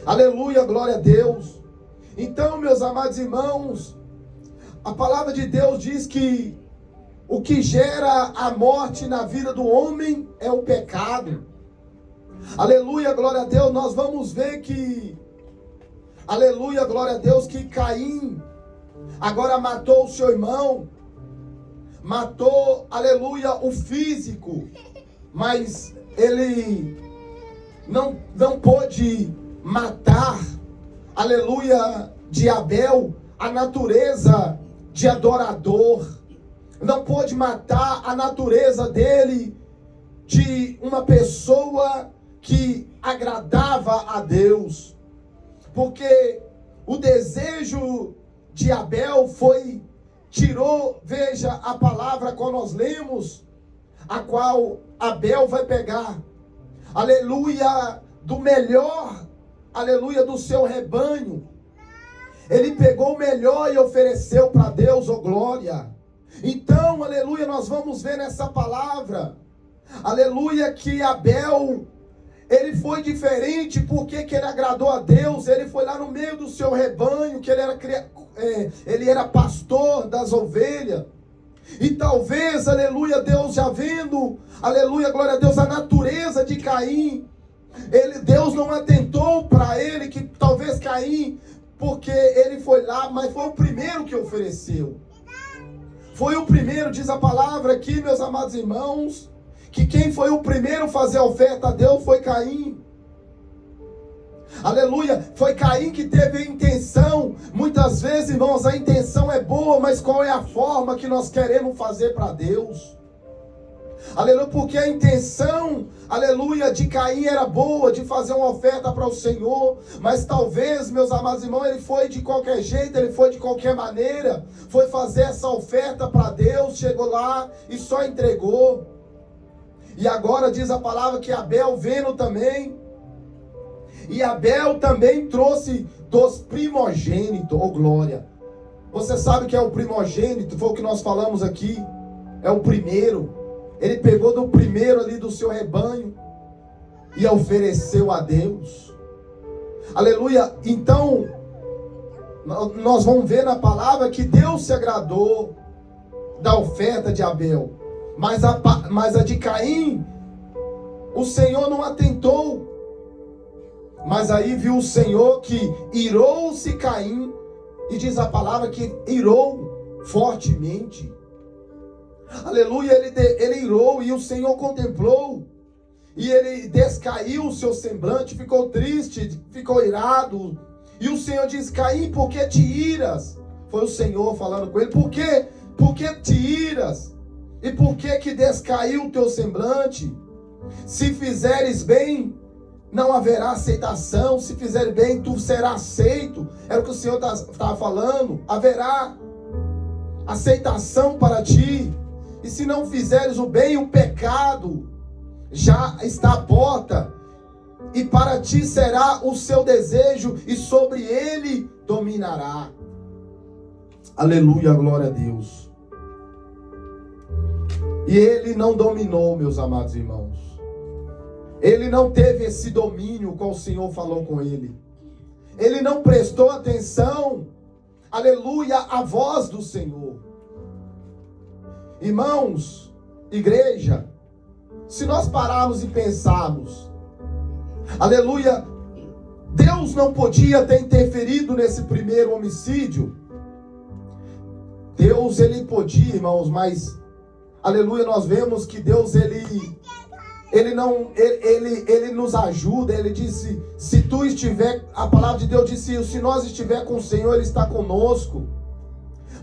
Speaker 2: Aleluia, glória a Deus. Então, meus amados irmãos, a palavra de Deus diz que o que gera a morte na vida do homem é o pecado. Aleluia, glória a Deus. Nós vamos ver que, aleluia, glória a Deus, que Caim agora matou o seu irmão, matou, aleluia, o físico, mas ele não pôde matar, aleluia, de Abel, a natureza de adorador. Não pôde matar a natureza dele de uma pessoa que agradava a Deus. Porque o desejo de Abel tirou, veja a palavra quando nós lemos, a qual Abel vai pegar, aleluia, do melhor, aleluia, do seu rebanho. Ele pegou o melhor e ofereceu para Deus, oh glória. Então, aleluia, nós vamos ver nessa palavra, aleluia, que Abel, ele foi diferente porque que ele agradou a Deus. Ele foi lá no meio do seu rebanho, que ele era pastor das ovelhas. E talvez, aleluia, Deus já vendo, aleluia, glória a Deus, a natureza de Caim, Deus não atentou para ele, que talvez Caim, porque ele foi lá, mas foi o primeiro que ofereceu. Foi o primeiro, diz a palavra aqui, meus amados irmãos, que quem foi o primeiro a fazer a oferta a Deus foi Caim. Aleluia, foi Caim que teve a intenção. Muitas vezes, irmãos, a intenção é boa, mas qual é a forma que nós queremos fazer para Deus? Aleluia, porque a intenção, aleluia, de Caim era boa, de fazer uma oferta para o Senhor, mas talvez, meus amados irmãos, ele foi de qualquer jeito, ele foi de qualquer maneira, foi fazer essa oferta para Deus, chegou lá e só entregou. E agora diz a palavra que Abel vendo também, e Abel também trouxe dos primogênitos, oh glória. Você sabe o que é o primogênito? Foi o que nós falamos aqui, é o primeiro. Ele pegou do primeiro ali do seu rebanho e ofereceu a Deus. Aleluia. Então, nós vamos ver na palavra que Deus se agradou da oferta de Abel. Mas a de Caim, o Senhor não atentou. Mas aí viu o Senhor que irou-se Caim. E diz a palavra que irou fortemente. Aleluia, ele irou e o Senhor contemplou. E ele descaiu o seu semblante, ficou triste, ficou irado. E o Senhor diz: Caim, por que te iras? Foi o Senhor falando com ele: Por que te iras? E por que descaiu o teu semblante? Se fizeres bem, não haverá aceitação. Se fizer bem, tu serás aceito. Era o que o Senhor estava falando. Haverá aceitação para ti. E se não fizeres o bem, o pecado já está à porta. E para ti será o seu desejo, e sobre ele dominará. Aleluia, glória a Deus. E ele não dominou, meus amados irmãos. Ele não teve esse domínio com o Senhor falou com ele. Ele não prestou atenção, aleluia, à voz do Senhor. Irmãos, igreja, se nós pararmos e pensarmos, aleluia, Deus não podia ter interferido nesse primeiro homicídio. Deus, ele podia, irmãos, mas, aleluia, nós vemos que Deus, ele ele nos ajuda. Ele disse, se tu estiver, a palavra de Deus disse, se nós estiver com o Senhor, Ele está conosco.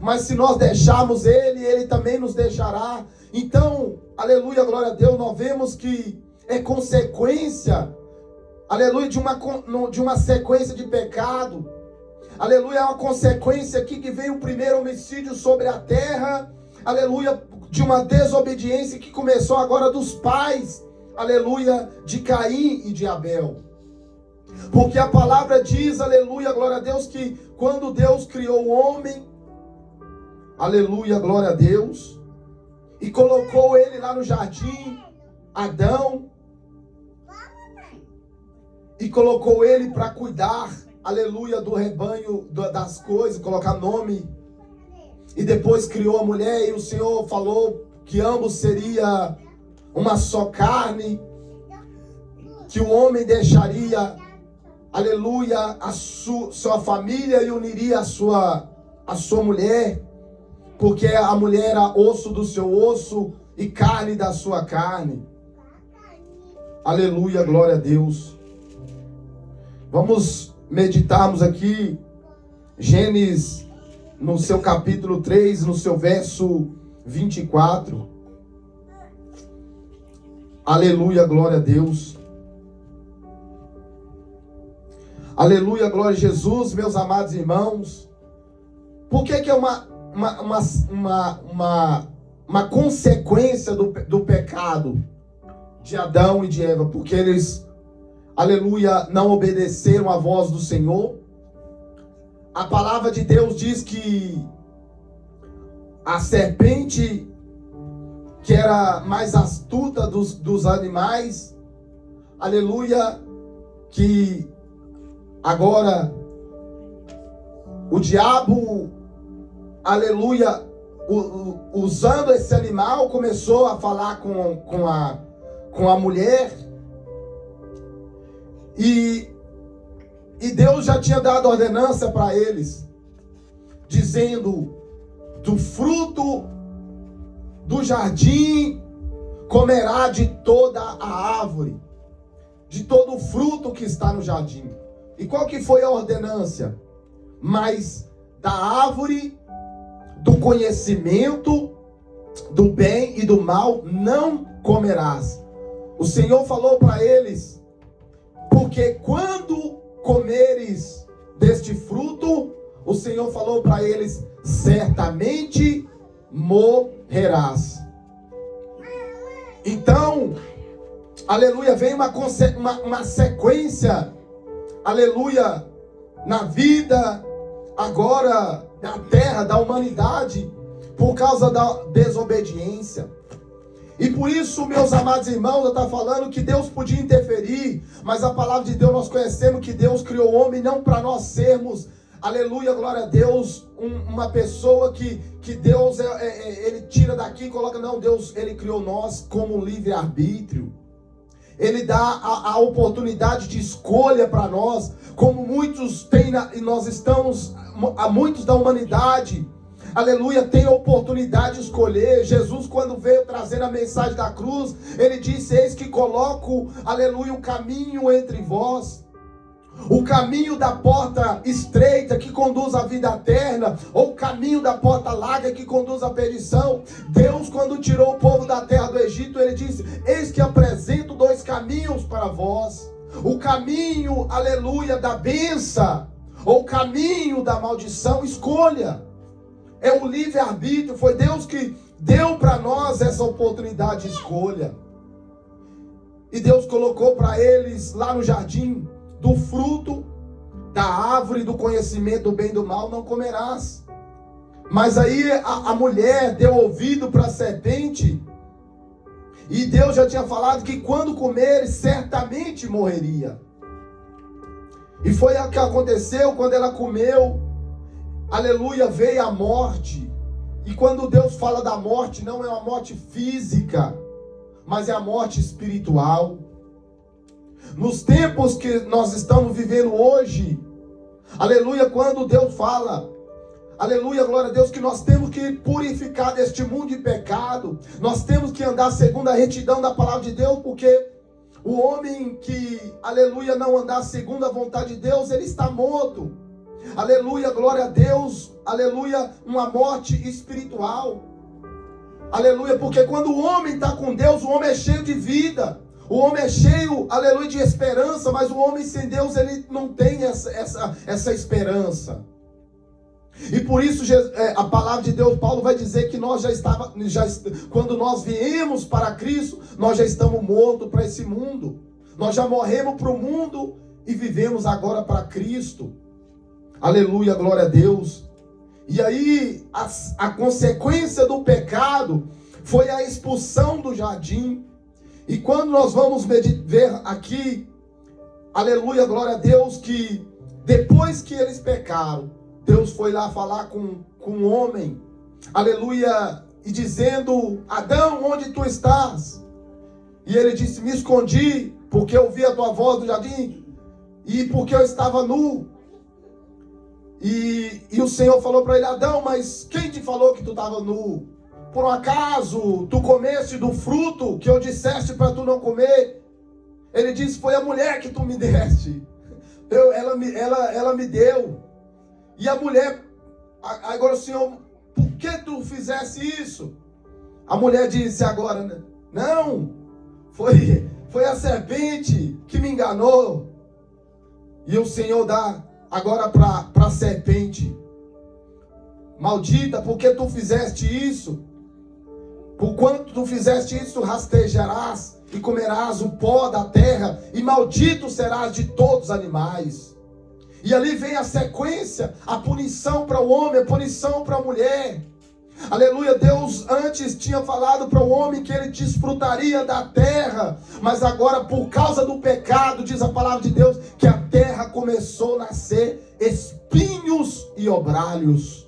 Speaker 2: Mas se nós deixarmos Ele, Ele também nos deixará. Então, aleluia, glória a Deus, nós vemos que é consequência, aleluia, de uma sequência de pecado. Aleluia, é uma consequência aqui que veio o primeiro homicídio sobre a terra. Aleluia, de uma desobediência que começou agora dos pais. Aleluia, de Caim e de Abel. Porque a palavra diz, aleluia, glória a Deus, que quando Deus criou o homem, aleluia, glória a Deus, e colocou ele lá no jardim, Adão, e colocou ele para cuidar, aleluia, do rebanho, das coisas, colocar nome. E depois criou a mulher, e o Senhor falou que ambos seria uma só carne, que o homem deixaria, aleluia, a sua família e uniria a sua mulher, porque a mulher era osso do seu osso e carne da sua carne. Aleluia, glória a Deus. Vamos meditarmos aqui Gênesis no seu capítulo 3, no seu verso 24. Aleluia, glória a Deus. Aleluia, glória a Jesus, meus amados irmãos. Por que é uma consequência do pecado de Adão e de Eva? Porque eles, aleluia, não obedeceram à voz do Senhor. A palavra de Deus diz que a serpente, que era mais astuta dos animais, aleluia, que agora o diabo, aleluia, usando esse animal, começou a falar com a mulher. E Deus já tinha dado ordenança para eles, dizendo, do fruto do jardim comerá de toda a árvore, de todo o fruto que está no jardim. E qual que foi a ordenança? Mas da árvore do conhecimento do bem e do mal não comerás. O Senhor falou para eles, porque quando comeres deste fruto, o Senhor falou para eles, certamente morrerás. Então, aleluia, vem uma sequência, aleluia, na vida agora da terra, da humanidade, por causa da desobediência. E por isso, meus amados irmãos, eu estou falando que Deus podia interferir, mas a palavra de Deus, nós conhecemos que Deus criou o homem não para nós sermos, aleluia, glória a Deus, uma pessoa que Deus, ele tira daqui e coloca, não, Deus, ele criou nós como livre-arbítrio. Ele dá a oportunidade de escolha para nós, como muitos têm, e nós estamos, há muitos da humanidade, aleluia, tem a oportunidade de escolher. Jesus, quando veio trazendo a mensagem da cruz, ele disse, eis que coloco, aleluia, um caminho entre vós. O caminho da porta estreita que conduz à vida eterna, ou o caminho da porta larga que conduz à perdição. Deus, quando tirou o povo da terra do Egito, ele disse, eis que apresento dois caminhos para vós. O caminho, aleluia, da bênção, ou o caminho da maldição, escolha. É o livre-arbítrio, foi Deus que deu para nós essa oportunidade de escolha. E Deus colocou para eles lá no jardim, do fruto da árvore do conhecimento do bem e do mal não comerás. Mas aí a mulher deu ouvido para a serpente, e Deus já tinha falado que quando comer, certamente morreria. E foi o que aconteceu quando ela comeu. Aleluia, veio a morte. E quando Deus fala da morte, não é uma morte física, mas é a morte espiritual. Nos tempos que nós estamos vivendo hoje, aleluia, quando Deus fala, aleluia, glória a Deus, que nós temos que purificar deste mundo de pecado. Nós temos que andar segundo a retidão da palavra de Deus, porque o homem que, aleluia, não andar segundo a vontade de Deus, ele está morto. Aleluia, glória a Deus, aleluia, uma morte espiritual. Aleluia, porque quando o homem está com Deus, o homem é cheio de vida. O homem é cheio, aleluia, de esperança, mas o homem sem Deus, ele não tem essa esperança. E por isso a palavra de Deus, Paulo vai dizer que nós quando nós viemos para Cristo, nós já estamos mortos para esse mundo. Nós já morremos para o mundo e vivemos agora para Cristo. Aleluia, glória a Deus. E aí a consequência do pecado foi a expulsão do jardim. E quando nós vamos ver aqui, aleluia, glória a Deus, que depois que eles pecaram, Deus foi lá falar com o homem, aleluia, e dizendo: Adão, onde tu estás? E ele disse: me escondi, porque eu ouvi a tua voz do jardim, e porque eu estava nu. E o Senhor falou para ele: Adão, mas quem te falou que tu estava nu? Por um acaso tu comeste do fruto que eu disseste para tu não comer? Ele disse: foi a mulher que tu me deste. Ela me deu. E a mulher, agora o Senhor, por que tu fizesse isso? A mulher disse agora: não, foi a serpente que me enganou. E o Senhor dá agora para a serpente: maldita, porque tu fizeste isso? Por quanto tu fizeste isso, rastejarás e comerás o pó da terra, e maldito serás de todos os animais. E ali vem a sequência, a punição para o homem, a punição para a mulher. Aleluia, Deus antes tinha falado para o homem que ele desfrutaria da terra, mas agora por causa do pecado, diz a palavra de Deus, que a terra começou a nascer espinhos e obralhos.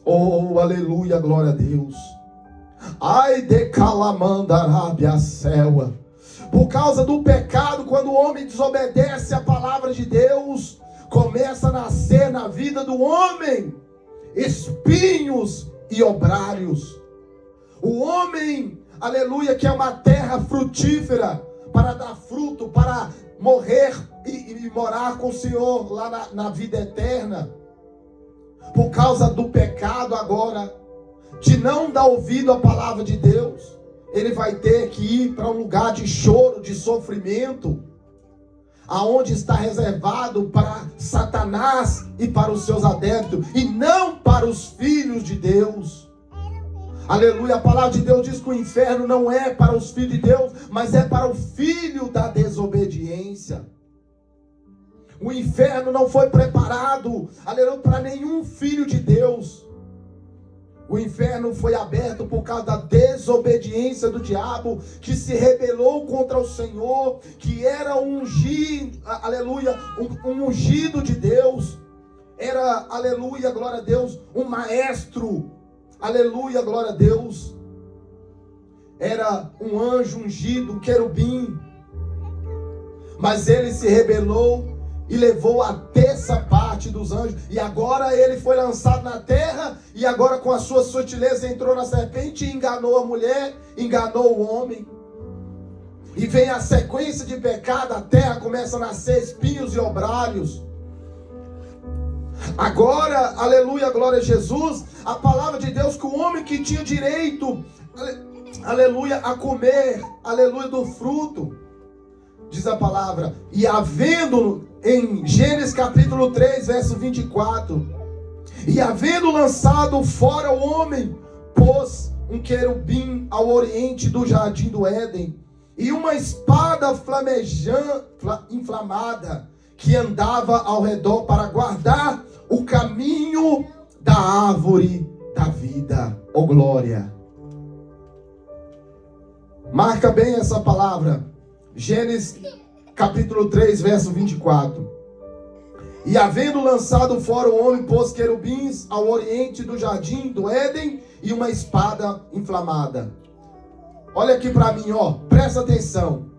Speaker 2: Oh, aleluia, glória a Deus. Ai de calamandarábia selva. Por causa do pecado, quando o homem desobedece a palavra de Deus, começa a nascer na vida do homem espinhos e obralhos. O homem, aleluia, que é uma terra frutífera para dar fruto, para morrer e morar com o Senhor lá na vida eterna. Por causa do pecado agora, de não dar ouvido à palavra de Deus, ele vai ter que ir para um lugar de choro, de sofrimento, aonde está reservado para Satanás e para os seus adeptos, e não para os filhos de Deus. Aleluia, a palavra de Deus diz que o inferno não é para os filhos de Deus, mas é para o filho da desobediência. O inferno não foi preparado, aleluia, para nenhum filho de Deus. O inferno foi aberto por causa da desobediência do diabo, que se rebelou contra o Senhor, que era ungido, aleluia, um ungido de Deus. Era, aleluia, glória a Deus, um maestro, aleluia, glória a Deus. Era um anjo ungido, um querubim. Mas ele se rebelou e levou a terça parte dos anjos. E agora ele foi lançado na terra. E agora com a sua sutileza entrou na serpente e enganou a mulher, enganou o homem. E vem a sequência de pecado. A terra começa a nascer espinhos e obralhos. Agora, aleluia, glória a Jesus, a palavra de Deus, que o homem que tinha direito, aleluia, a comer, aleluia, do fruto, diz a palavra, e havendo, em Gênesis capítulo 3, verso 24, e havendo lançado fora o homem, pôs um querubim ao oriente do jardim do Éden, e uma espada inflamada, que andava ao redor para guardar o caminho da árvore da vida. Oh glória! Marca bem essa palavra. Gênesis capítulo 3, verso 24. E havendo lançado fora o homem, pôs querubins ao oriente do jardim do Éden e uma espada inflamada. Olha aqui para mim, ó, presta atenção.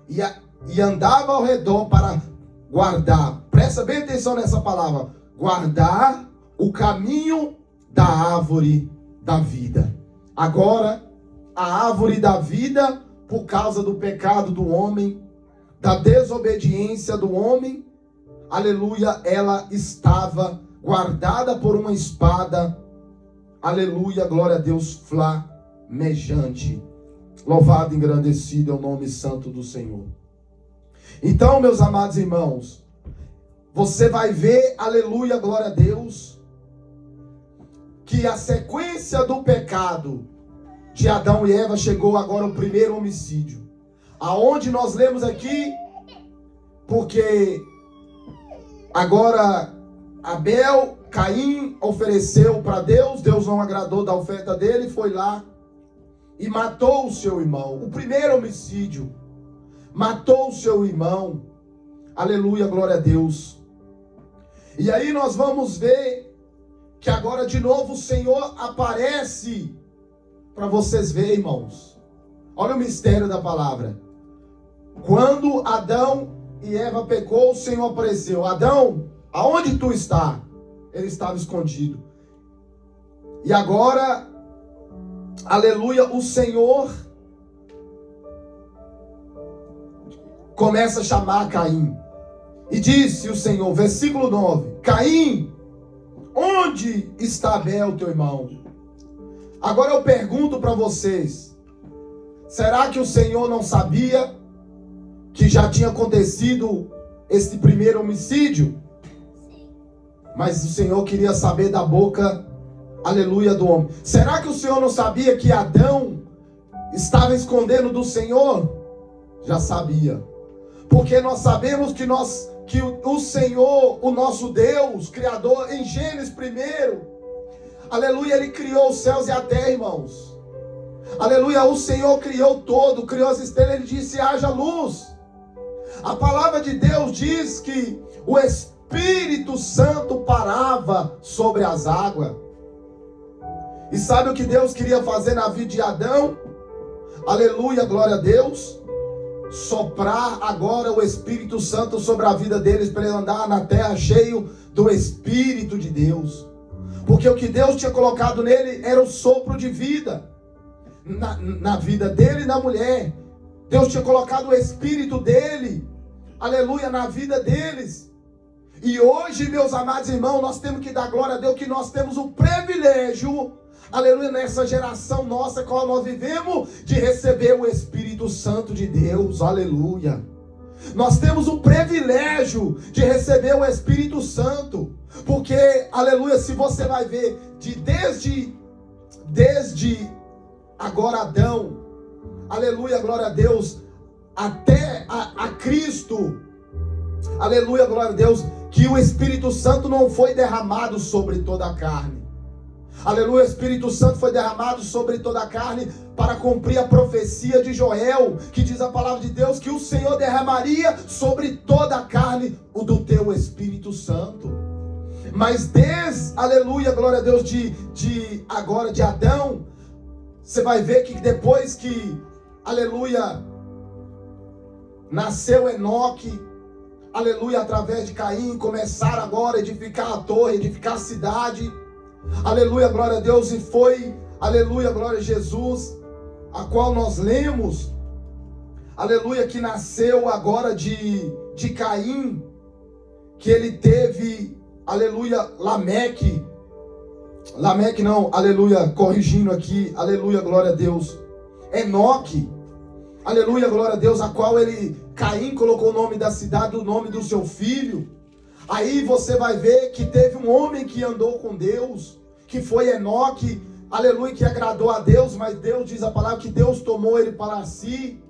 Speaker 2: E andava ao redor para guardar, presta bem atenção nessa palavra, guardar o caminho da árvore da vida. Agora, a árvore da vida, por causa do pecado do homem, da desobediência do homem, aleluia, ela estava guardada por uma espada, aleluia, glória a Deus, flamejante. Louvado e engrandecido é o nome santo do Senhor. Então, meus amados irmãos, você vai ver, aleluia, glória a Deus, que a sequência do pecado de Adão e Eva chegou agora ao primeiro homicídio. Aonde nós lemos aqui, porque agora Abel, Caim ofereceu para Deus, Deus não agradou da oferta dele, foi lá e matou o seu irmão. O primeiro homicídio, matou o seu irmão. Aleluia, glória a Deus. E aí nós vamos ver que agora de novo o Senhor aparece para vocês verem, irmãos. Olha o mistério da palavra. Quando Adão e Eva pecou, o Senhor apareceu. Adão, aonde tu está? Ele estava escondido. E agora, aleluia, o Senhor começa a chamar Caim. E disse o Senhor, versículo 9: Caim, onde está Abel, teu irmão? Agora eu pergunto para vocês, será que o Senhor não sabia que já tinha acontecido esse primeiro homicídio? Mas o Senhor queria saber da boca, aleluia, do homem. Será que o Senhor não sabia que Adão estava escondendo do Senhor? Já sabia. Porque nós sabemos que o Senhor, o nosso Deus, Criador, em Gênesis primeiro, aleluia, Ele criou os céus e a terra, irmãos. Aleluia, o Senhor criou todo, criou as estrelas, Ele disse, haja luz. A palavra de Deus diz que o Espírito Santo parava sobre as águas. E sabe o que Deus queria fazer na vida de Adão? Aleluia, glória a Deus. Soprar agora o Espírito Santo sobre a vida deles, para ele andar na terra cheio do Espírito de Deus. Porque o que Deus tinha colocado nele era o sopro de vida na vida dele e da mulher. Deus tinha colocado o Espírito dele, aleluia, na vida deles. E hoje, meus amados irmãos, nós temos que dar glória a Deus que nós temos o privilégio, aleluia, nessa geração nossa qual nós vivemos, de receber o Espírito Santo de Deus, aleluia. Nós temos o privilégio de receber o Espírito Santo, porque, aleluia, se você vai ver, desde agora Adão, aleluia, glória a Deus, até a Cristo, aleluia, glória a Deus, que o Espírito Santo não foi derramado sobre toda a carne. Aleluia, o Espírito Santo foi derramado sobre toda a carne para cumprir a profecia de Joel, que diz a palavra de Deus que o Senhor derramaria sobre toda a carne o do teu Espírito Santo. Mas aleluia, glória a Deus, agora de Adão, você vai ver que depois que, aleluia, nasceu Enoque, aleluia, através de Caim, começaram agora a edificar a torre, edificar a cidade, aleluia, glória a Deus, e foi, aleluia, glória a Jesus, a qual nós lemos, aleluia, que nasceu agora de Caim, que ele teve, aleluia, Lameque não, aleluia, corrigindo aqui, aleluia, glória a Deus, Enoque, aleluia, glória a Deus, a qual Caim colocou o nome da cidade, o nome do seu filho. Aí você vai ver que teve um homem que andou com Deus, que foi Enoque, aleluia, que agradou a Deus, mas Deus diz a palavra que Deus tomou ele para si.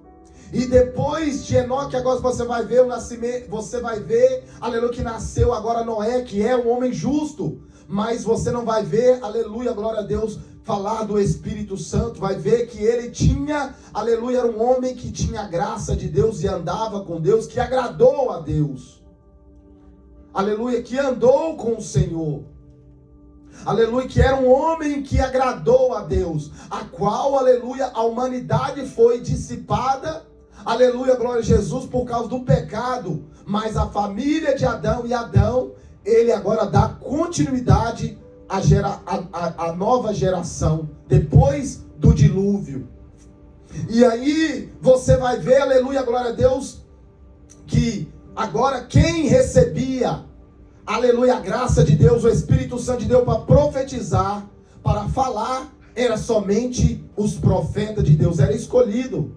Speaker 2: E depois de Enoque, agora você vai ver o nascimento, você vai ver, aleluia, que nasceu agora Noé, que é um homem justo, mas você não vai ver, aleluia, glória a Deus, falar do Espírito Santo. Vai ver que ele tinha, aleluia, era um homem que tinha a graça de Deus e andava com Deus, que agradou a Deus, aleluia, que andou com o Senhor, aleluia, que era um homem que agradou a Deus, a qual, aleluia, a humanidade foi dissipada, aleluia, glória a Jesus, por causa do pecado, mas a família de Adão e Adão, ele agora dá continuidade a nova geração, depois do dilúvio. E aí você vai ver, aleluia, glória a Deus, que agora quem recebia, aleluia, a graça de Deus, o Espírito Santo de Deus para profetizar, para falar, era somente os profetas de Deus, era escolhido.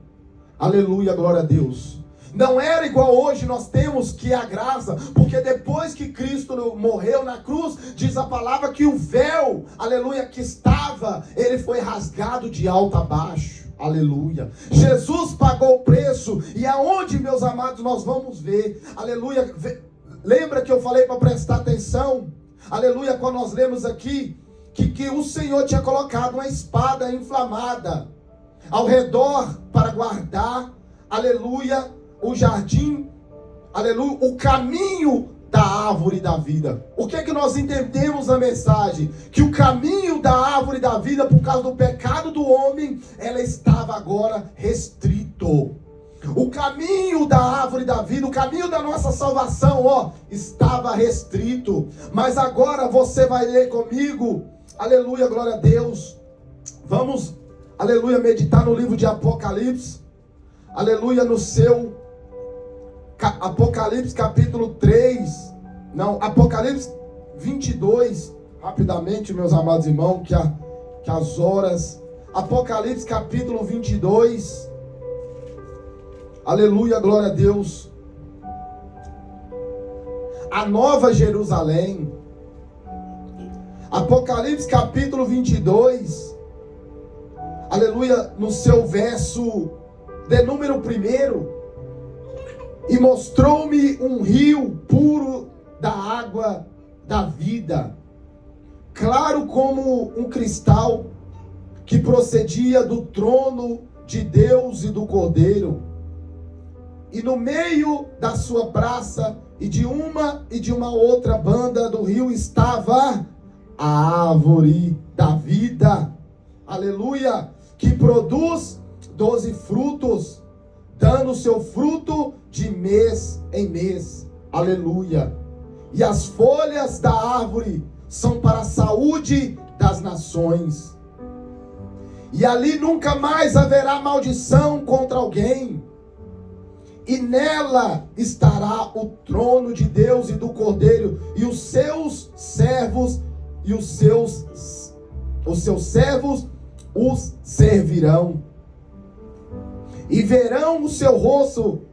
Speaker 2: Aleluia, glória a Deus. Não era igual hoje nós temos que a graça, porque depois que Cristo morreu na cruz, diz a palavra que o véu, aleluia, que estava, ele foi rasgado de alto a baixo. Aleluia. Jesus pagou o preço. E aonde, meus amados, nós vamos ver, aleluia, lembra que eu falei para prestar atenção, aleluia, quando nós lemos aqui, que o Senhor tinha colocado uma espada inflamada ao redor para guardar, aleluia, o jardim, aleluia, o caminho da árvore da vida. O que é que nós entendemos na mensagem? Que o caminho da árvore da vida, por causa do pecado do homem, ela estava agora restrito. O caminho da árvore da vida, o caminho da nossa salvação, estava restrito. Mas agora você vai ler comigo, aleluia, glória a Deus. Vamos, aleluia, meditar no livro de Apocalipse. Aleluia, no seu Apocalipse capítulo 3. Não, Apocalipse 22. Rapidamente, meus amados irmãos, que as horas. Apocalipse capítulo 22. Aleluia, glória a Deus. A Nova Jerusalém. Apocalipse capítulo 22. Aleluia, no seu verso de número 1. E mostrou-me um rio puro da água da vida, claro como um cristal, que procedia do trono de Deus e do Cordeiro. E no meio da sua praça, e de uma outra banda do rio, estava a árvore da vida, aleluia, que produz 12 frutos, dando seu fruto de mês em mês, aleluia. E as folhas da árvore são para a saúde das nações. E ali nunca mais haverá maldição contra alguém. E nela estará o trono de Deus e do Cordeiro, e os seus servos, os servirão. E verão o seu rosto,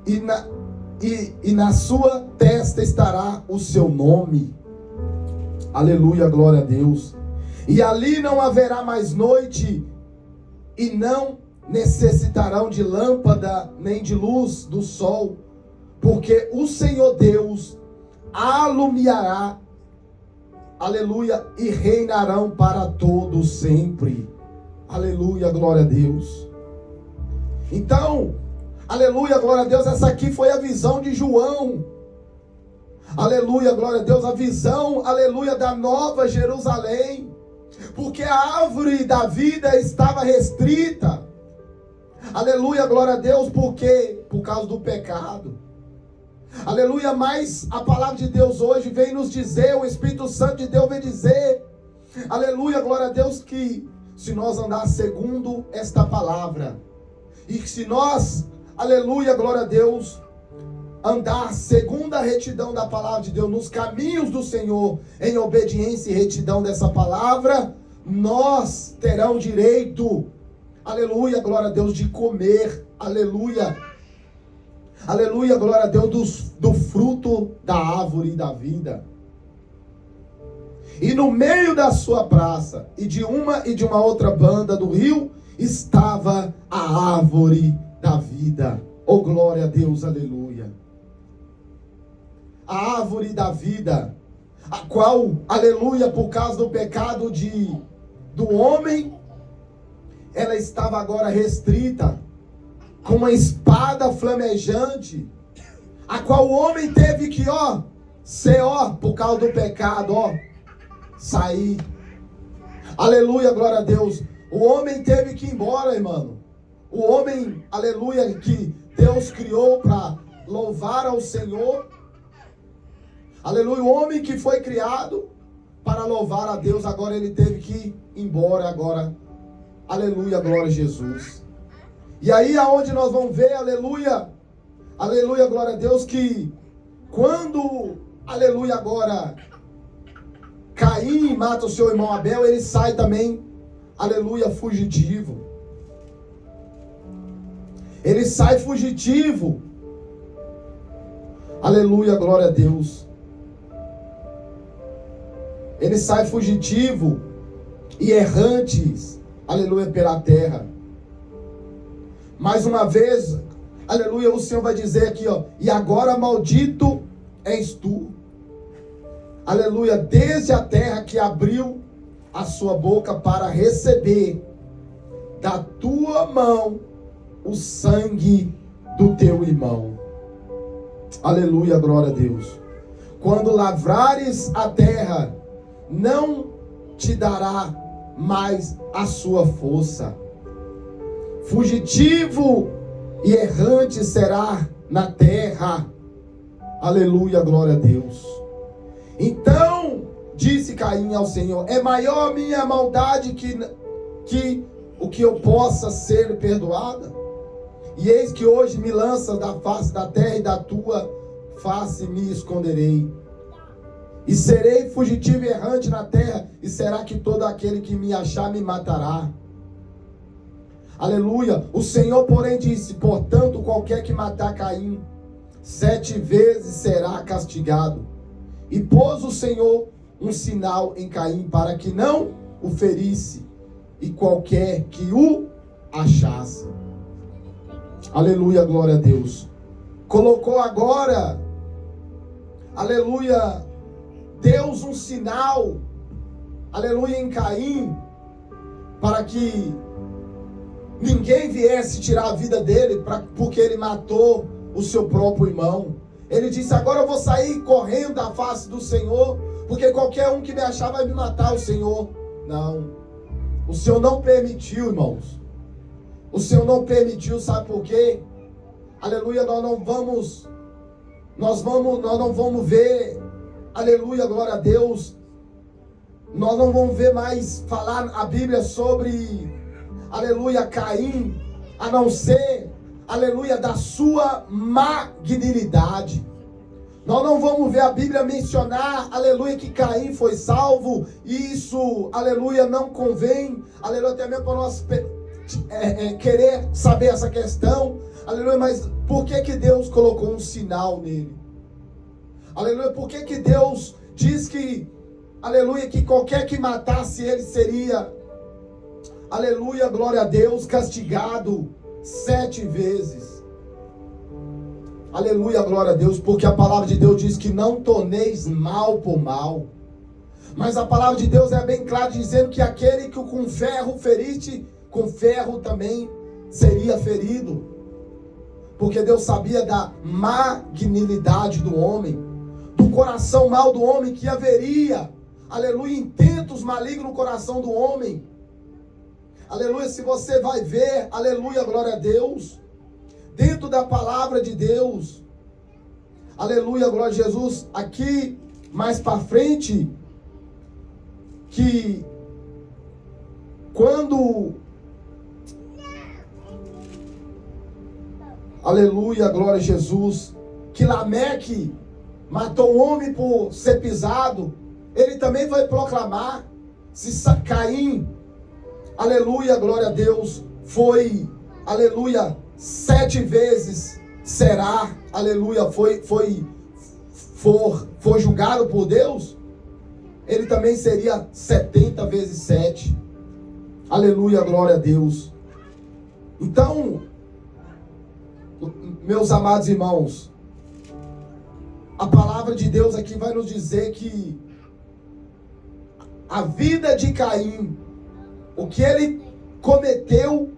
Speaker 2: e na sua testa estará o seu nome. Aleluia, glória a Deus. E ali não haverá mais noite, e não necessitarão de lâmpada, nem de luz do sol, porque o Senhor Deus alumiará, aleluia, e reinarão para todo sempre. Aleluia, glória a Deus. Então, aleluia, glória a Deus, essa aqui foi a visão de João. Aleluia, glória a Deus, a visão, aleluia, da Nova Jerusalém. Porque a árvore da vida estava restrita. Aleluia, glória a Deus, por causa do pecado. Aleluia, mas a palavra de Deus hoje vem nos dizer, o Espírito Santo de Deus vem dizer, aleluia, glória a Deus, que se nós andar segundo esta palavra, e se nós, aleluia, glória a Deus, andar segundo a retidão da palavra de Deus, nos caminhos do Senhor, em obediência e retidão dessa palavra, nós terão direito, aleluia, glória a Deus, de comer, aleluia, aleluia, glória a Deus, do fruto da árvore da vida. E no meio da sua praça, e de uma outra banda do rio, estava a árvore da vida. Oh, glória a Deus, aleluia. A árvore da vida, a qual, aleluia, por causa do pecado do homem, ela estava agora restrita, com uma espada flamejante, a qual o homem teve que, por causa do pecado, sair. Aleluia, glória a Deus. O homem teve que ir embora, irmão. O homem, aleluia, que Deus criou para louvar ao Senhor. Aleluia, o homem que foi criado, para louvar a Deus, agora ele teve que ir embora agora. Aleluia, glória a Jesus. E aí aonde nós vamos ver, aleluia, aleluia, glória a Deus, que quando, aleluia, agora Caim mata o seu irmão Abel, ele sai também, aleluia, fugitivo. Ele sai fugitivo. Aleluia, glória a Deus. Ele sai fugitivo e errantes, aleluia, pela terra. Mais uma vez, aleluia, o Senhor vai dizer aqui, ó, e agora maldito és tu. Aleluia, desde a terra que abriu a sua boca para receber da tua mão o sangue do teu irmão. Aleluia, glória a Deus. Quando lavrares a terra, não te dará mais a sua força. Fugitivo e errante será na terra. Aleluia, glória a Deus. Então disse Caim ao Senhor: é maior a minha maldade que o que eu possa ser perdoada? E eis que hoje me lanças da face da terra, e da tua face me esconderei. E serei fugitivo e errante na terra, e será que todo aquele que me achar me matará? Aleluia. O Senhor, porém, disse: portanto, qualquer que matar Caim 7 vezes será castigado. E pôs o Senhor um sinal em Caim, para que não o ferisse, e qualquer que o achasse. Aleluia, glória a Deus. Colocou agora, aleluia, Deus um sinal, aleluia, em Caim, para que ninguém viesse tirar a vida dele, porque ele matou o seu próprio irmão. Ele disse: agora eu vou sair correndo da face do Senhor, porque qualquer um que me achar vai me matar. O Senhor não. O Senhor não permitiu, irmãos. O Senhor não permitiu, sabe por quê? Aleluia, nós não vamos ver, aleluia, glória a Deus, nós não vamos ver mais falar a Bíblia sobre, aleluia, Caim, a não ser, aleluia, da sua magnanimidade. Nós não vamos ver a Bíblia mencionar, aleluia, que Caim foi salvo, e isso, aleluia, não convém, aleluia, até mesmo para nós querer saber essa questão, aleluia, mas por que Deus colocou um sinal nele? Aleluia, por que Deus diz que, aleluia, que qualquer que matasse ele seria, aleluia, glória a Deus, castigado 7 vezes? Aleluia, glória a Deus, porque a palavra de Deus diz que não torneis mal por mal. Mas a palavra de Deus é bem clara, dizendo que aquele que com ferro feriste, com ferro também seria ferido. Porque Deus sabia da magnanimidade do homem, do coração mau do homem, que haveria, aleluia, intentos malignos no coração do homem. Aleluia, se você vai ver, aleluia, glória a Deus, dentro da palavra de Deus, aleluia, glória a Jesus, aqui mais para frente, que quando, aleluia, glória a Jesus, que Lameque matou um homem por ser pisado, ele também vai proclamar, se Caim, aleluia, glória a Deus, foi, aleluia, 7 vezes será, aleluia, foi julgado por Deus, ele também seria 70 vezes 7. Aleluia, glória a Deus. Então, meus amados irmãos, a palavra de Deus aqui vai nos dizer que a vida de Caim, o que ele cometeu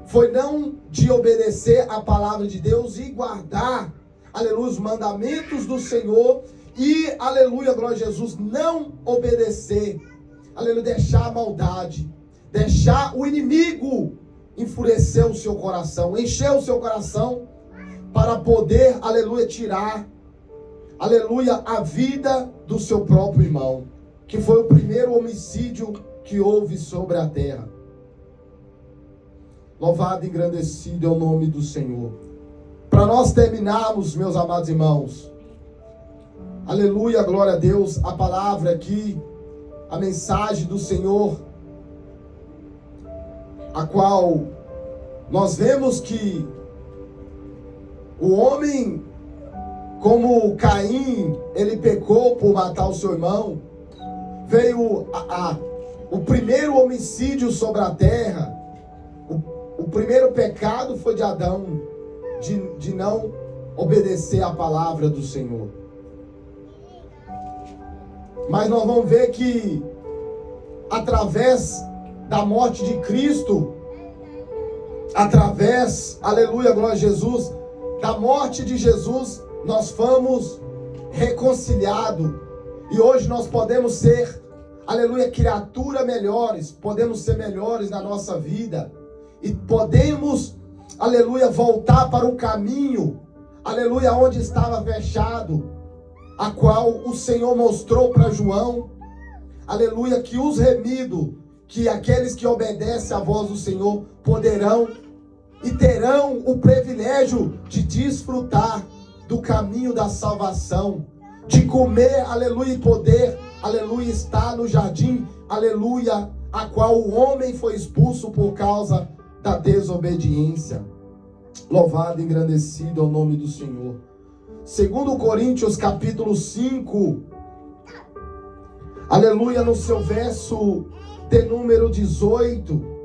Speaker 2: foi não de obedecer a palavra de Deus e guardar, aleluia, os mandamentos do Senhor e, aleluia, glória a Jesus, não obedecer, aleluia, deixar a maldade, deixar o inimigo enfurecer o seu coração, encher o seu coração para poder, aleluia, tirar, aleluia, a vida do seu próprio irmão. que foi o primeiro homicídio que houve sobre a terra. Louvado e engrandecido é o nome do Senhor. Para nós terminarmos, meus amados irmãos, aleluia, glória a Deus, a palavra aqui, a mensagem do Senhor, a qual nós vemos que o homem, como Caim, ele pecou por matar o seu irmão, veio o primeiro homicídio sobre a terra, o primeiro pecado foi de Adão, de não obedecer à palavra do Senhor. Mas nós vamos ver que através da morte de Cristo, através, aleluia, glória a Jesus, da morte de Jesus, nós fomos reconciliados. E hoje nós podemos ser, aleluia, criaturas melhores, podemos ser melhores na nossa vida. E podemos, aleluia, voltar para o caminho, aleluia, onde estava fechado, a qual o Senhor mostrou para João, aleluia, que os remidos, que aqueles que obedecem à voz do Senhor poderão e terão o privilégio de desfrutar do caminho da salvação, de comer, aleluia, e poder, aleluia, estar no jardim, aleluia, a qual o homem foi expulso por causa da desobediência. Louvado e engrandecido é o nome do Senhor. 2 Coríntios capítulo 5, aleluia, no seu verso de número 18.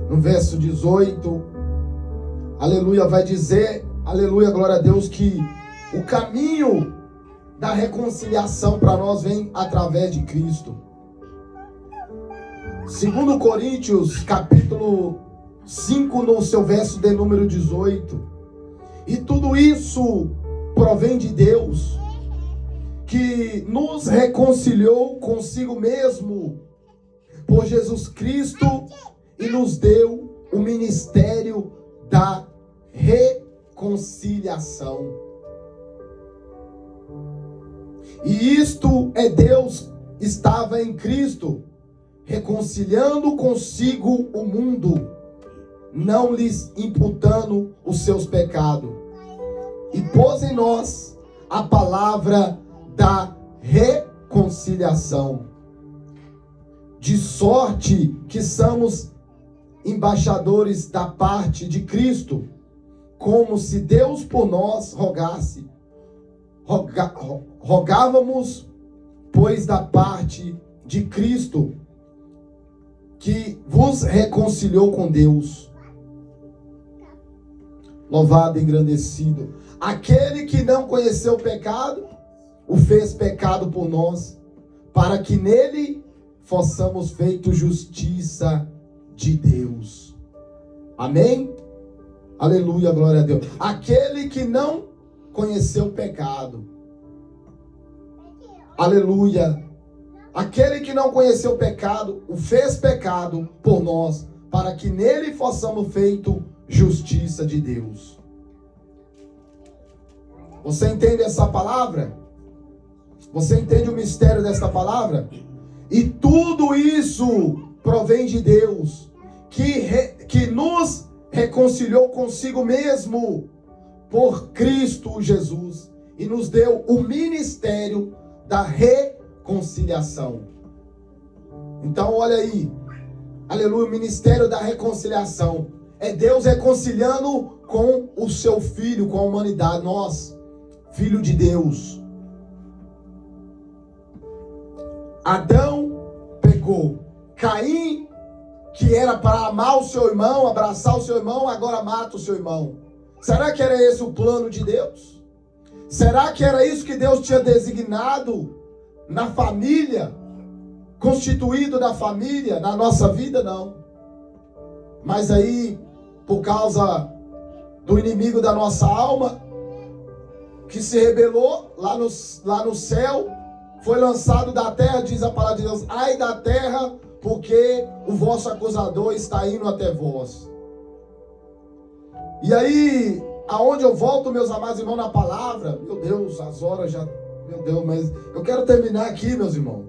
Speaker 2: No verso 18, aleluia, vai dizer, aleluia, glória a Deus, que o caminho da reconciliação para nós vem através de Cristo. 2 Coríntios, capítulo 5, no seu verso de número 18. E tudo isso provém de Deus, que nos reconciliou consigo mesmo por Jesus Cristo e nos deu o ministério da reconciliação. E isto é, Deus estava em Cristo, reconciliando consigo o mundo, não lhes imputando os seus pecados, e pôs em nós a palavra da reconciliação, de sorte que somos embaixadores da parte de Cristo, como se Deus por nós rogasse. Rogávamos, pois, da parte de Cristo, que vos reconciliou com Deus. Louvado e engrandecido. Aquele que não conheceu o pecado, o fez pecado por nós, para que nele fossemos feitos justiça de Deus. Amém? Aleluia, glória a Deus. Aquele que não conheceu o pecado, aleluia, aquele que não conheceu o pecado, o fez pecado por nós, para que nele fossemos feitos justiça de Deus. Você entende essa palavra? Você entende o mistério dessa palavra? E tudo isso provém de Deus, que nos reconciliou consigo mesmo por Cristo Jesus e nos deu o ministério da reconciliação. Então olha aí, aleluia, o ministério da reconciliação é Deus reconciliando com o seu filho, com a humanidade, nós, filho de Deus. Adão pecou, Caim, que era para amar o seu irmão, abraçar o seu irmão, agora mata o seu irmão. Será que era esse o plano de Deus? Será que era isso que Deus tinha designado na família, constituído da família, na nossa vida? Não. Mas aí, por causa do inimigo da nossa alma, que se rebelou lá no céu, foi lançado da terra, diz a palavra de Deus, ai da terra, porque o vosso acusador está indo até vós. E aí, aonde eu volto, meus amados irmãos, na palavra, meu Deus, as horas já, meu Deus, mas eu quero terminar aqui, meus irmãos.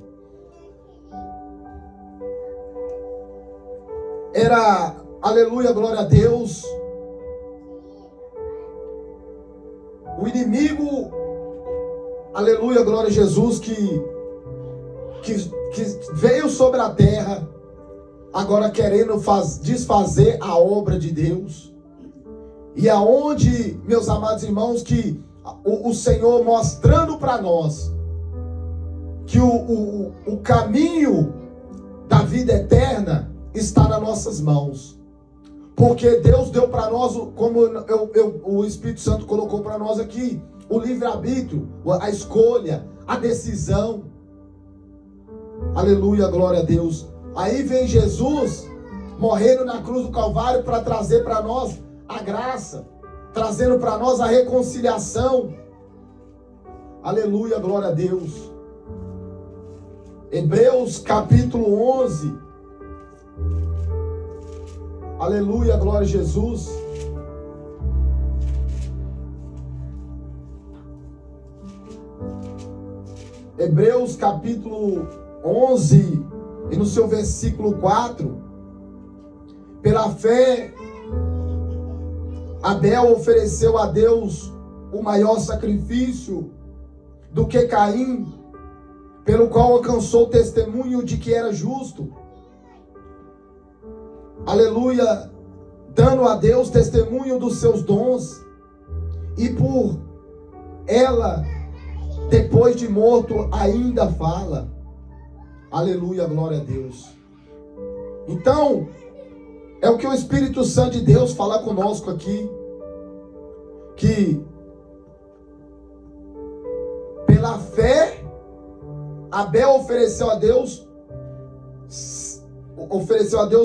Speaker 2: Era, aleluia, glória a Deus, o inimigo, aleluia, glória a Jesus, que veio sobre a terra, agora querendo desfazer a obra de Deus. E aonde, meus amados irmãos, que o Senhor mostrando para nós que o caminho da vida eterna está nas nossas mãos. Porque Deus deu para nós, como o Espírito Santo colocou para nós aqui, o livre-arbítrio, a escolha, a decisão. Aleluia, glória a Deus. Aí vem Jesus morrendo na cruz do Calvário para trazer para nós a graça, trazendo para nós a reconciliação. Aleluia, glória a Deus. Hebreus capítulo 11. Aleluia, glória a Jesus. Hebreus capítulo 11 e no seu versículo 4. Pela fé, Abel ofereceu a Deus o maior sacrifício do que Caim, pelo qual alcançou o testemunho de que era justo. Aleluia, dando a Deus testemunho dos seus dons, e por ela, depois de morto, ainda fala. Aleluia, glória a Deus. Então, é o que o Espírito Santo de Deus fala conosco aqui, que pela fé, Abel ofereceu a Deus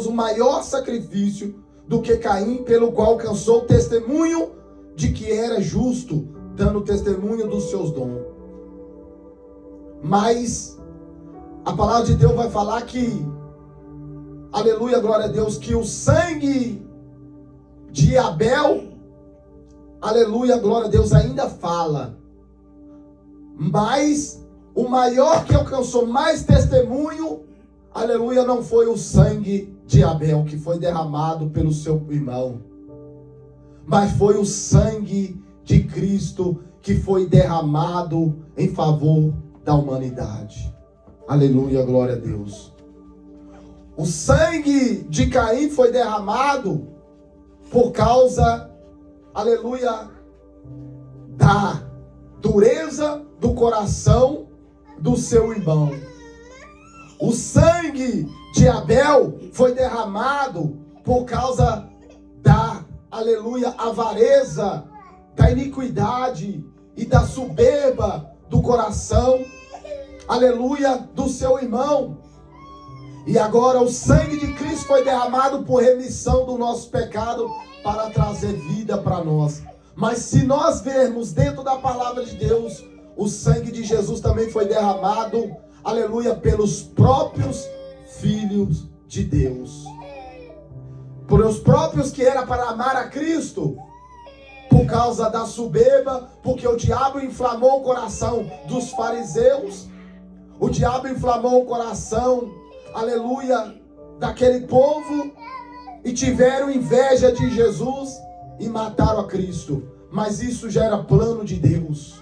Speaker 2: o maior sacrifício do que Caim, pelo qual alcançou o testemunho de que era justo, dando testemunho dos seus dons. Mas a palavra de Deus vai falar que, aleluia, glória a Deus, que o sangue de Abel, aleluia, glória a Deus, ainda fala. Mas o maior que alcançou mais testemunho, aleluia, não foi o sangue de Abel que foi derramado pelo seu irmão, mas foi o sangue de Cristo que foi derramado em favor da humanidade. Aleluia, glória a Deus. O sangue de Caim foi derramado por causa, aleluia, da dureza do coração do seu irmão. O sangue de Abel foi derramado por causa da, aleluia, avareza, da iniquidade e da soberba do coração, aleluia, do seu irmão. E agora o sangue de Cristo foi derramado por remissão do nosso pecado para trazer vida para nós. Mas se nós vermos dentro da palavra de Deus, o sangue de Jesus também foi derramado, aleluia, pelos próprios filhos de Deus. Por os próprios que era para amar a Cristo, por causa da soberba, porque o diabo inflamou o coração dos fariseus, o diabo inflamou o coração, aleluia, daquele povo, e tiveram inveja de Jesus e mataram a Cristo. Mas isso já era plano de Deus.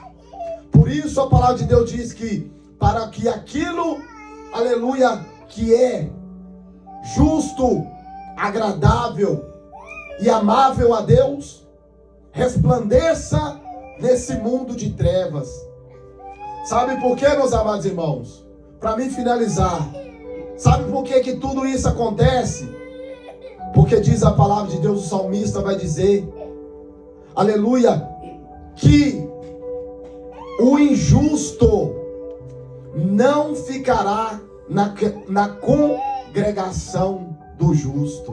Speaker 2: Por isso a palavra de Deus diz que para que aquilo, aleluia, que é justo, agradável e amável a Deus, resplandeça nesse mundo de trevas. Sabe por quê, meus amados irmãos? Para mim finalizar, sabe por que que tudo isso acontece? Porque diz a palavra de Deus, o salmista vai dizer, aleluia, que o injusto não ficará na congregação do justo.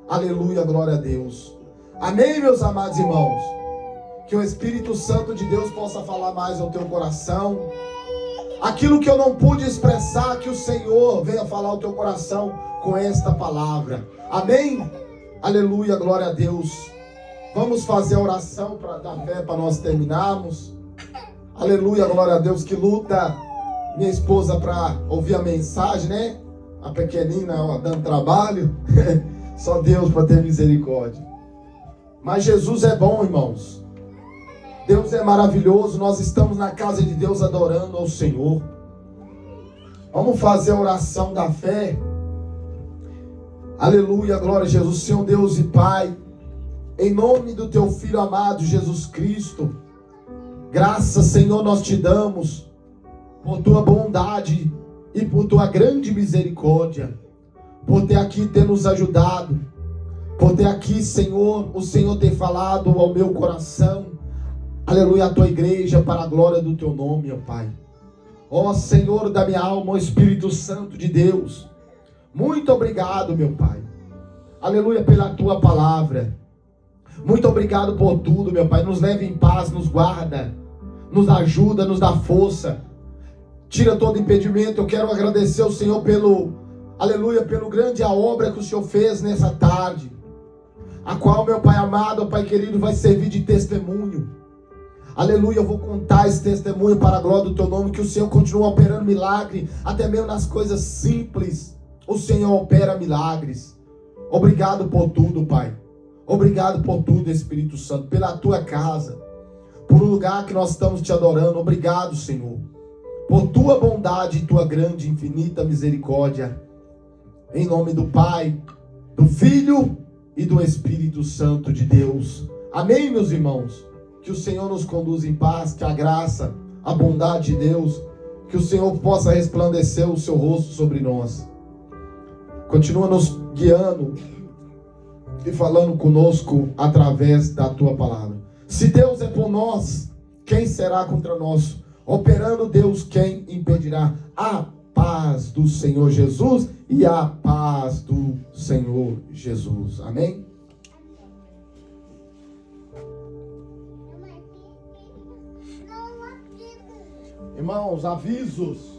Speaker 2: Aleluia, glória a Deus. Amém, meus amados irmãos? Que o Espírito Santo de Deus possa falar mais ao teu coração. Aquilo que eu não pude expressar, que o Senhor venha falar ao teu coração com esta palavra. Amém? Aleluia, glória a Deus. Vamos fazer a oração para dar fé para nós terminarmos. Aleluia, glória a Deus. Que luta minha esposa para ouvir a mensagem, né? A pequenina ó, dando trabalho. Só Deus para ter misericórdia. Mas Jesus é bom, irmãos. Deus é maravilhoso. Nós estamos na casa de Deus adorando ao Senhor. Vamos fazer a oração da fé. Aleluia, glória a Jesus. Senhor Deus e Pai, em nome do teu Filho amado Jesus Cristo, graças, Senhor, nós te damos por tua bondade e por tua grande misericórdia, por ter aqui ter nos ajudado, por ter aqui, Senhor, o Senhor ter falado ao meu coração, aleluia, a tua igreja, para a glória do teu nome, ó Pai. Ó Senhor da minha alma, ó Espírito Santo de Deus, muito obrigado, meu Pai, aleluia, pela tua palavra. Muito obrigado por tudo, meu Pai. Nos leva em paz, nos guarda, nos ajuda, nos dá força. Tira todo impedimento. Eu quero agradecer ao Senhor pelo, aleluia, pelo grande a obra que o Senhor fez nessa tarde, a qual, meu Pai amado, Pai querido, vai servir de testemunho. Aleluia, eu vou contar esse testemunho para a glória do teu nome, que o Senhor continua operando milagre, até mesmo nas coisas simples. O Senhor opera milagres. Obrigado por tudo, Pai. Obrigado por tudo, Espírito Santo, pela tua casa, por um lugar que nós estamos te adorando. Obrigado, Senhor, por tua bondade e tua grande, infinita misericórdia. Em nome do Pai, do Filho e do Espírito Santo de Deus. Amém, meus irmãos? Que o Senhor nos conduza em paz, que a graça, a bondade de Deus, que o Senhor possa resplandecer o seu rosto sobre nós. Continua nos guiando e falando conosco através da tua palavra. Se Deus é por nós, quem será contra nós? Operando Deus, quem impedirá? A paz do Senhor Jesus e a paz do Senhor Jesus. Amém? Irmãos, avisos.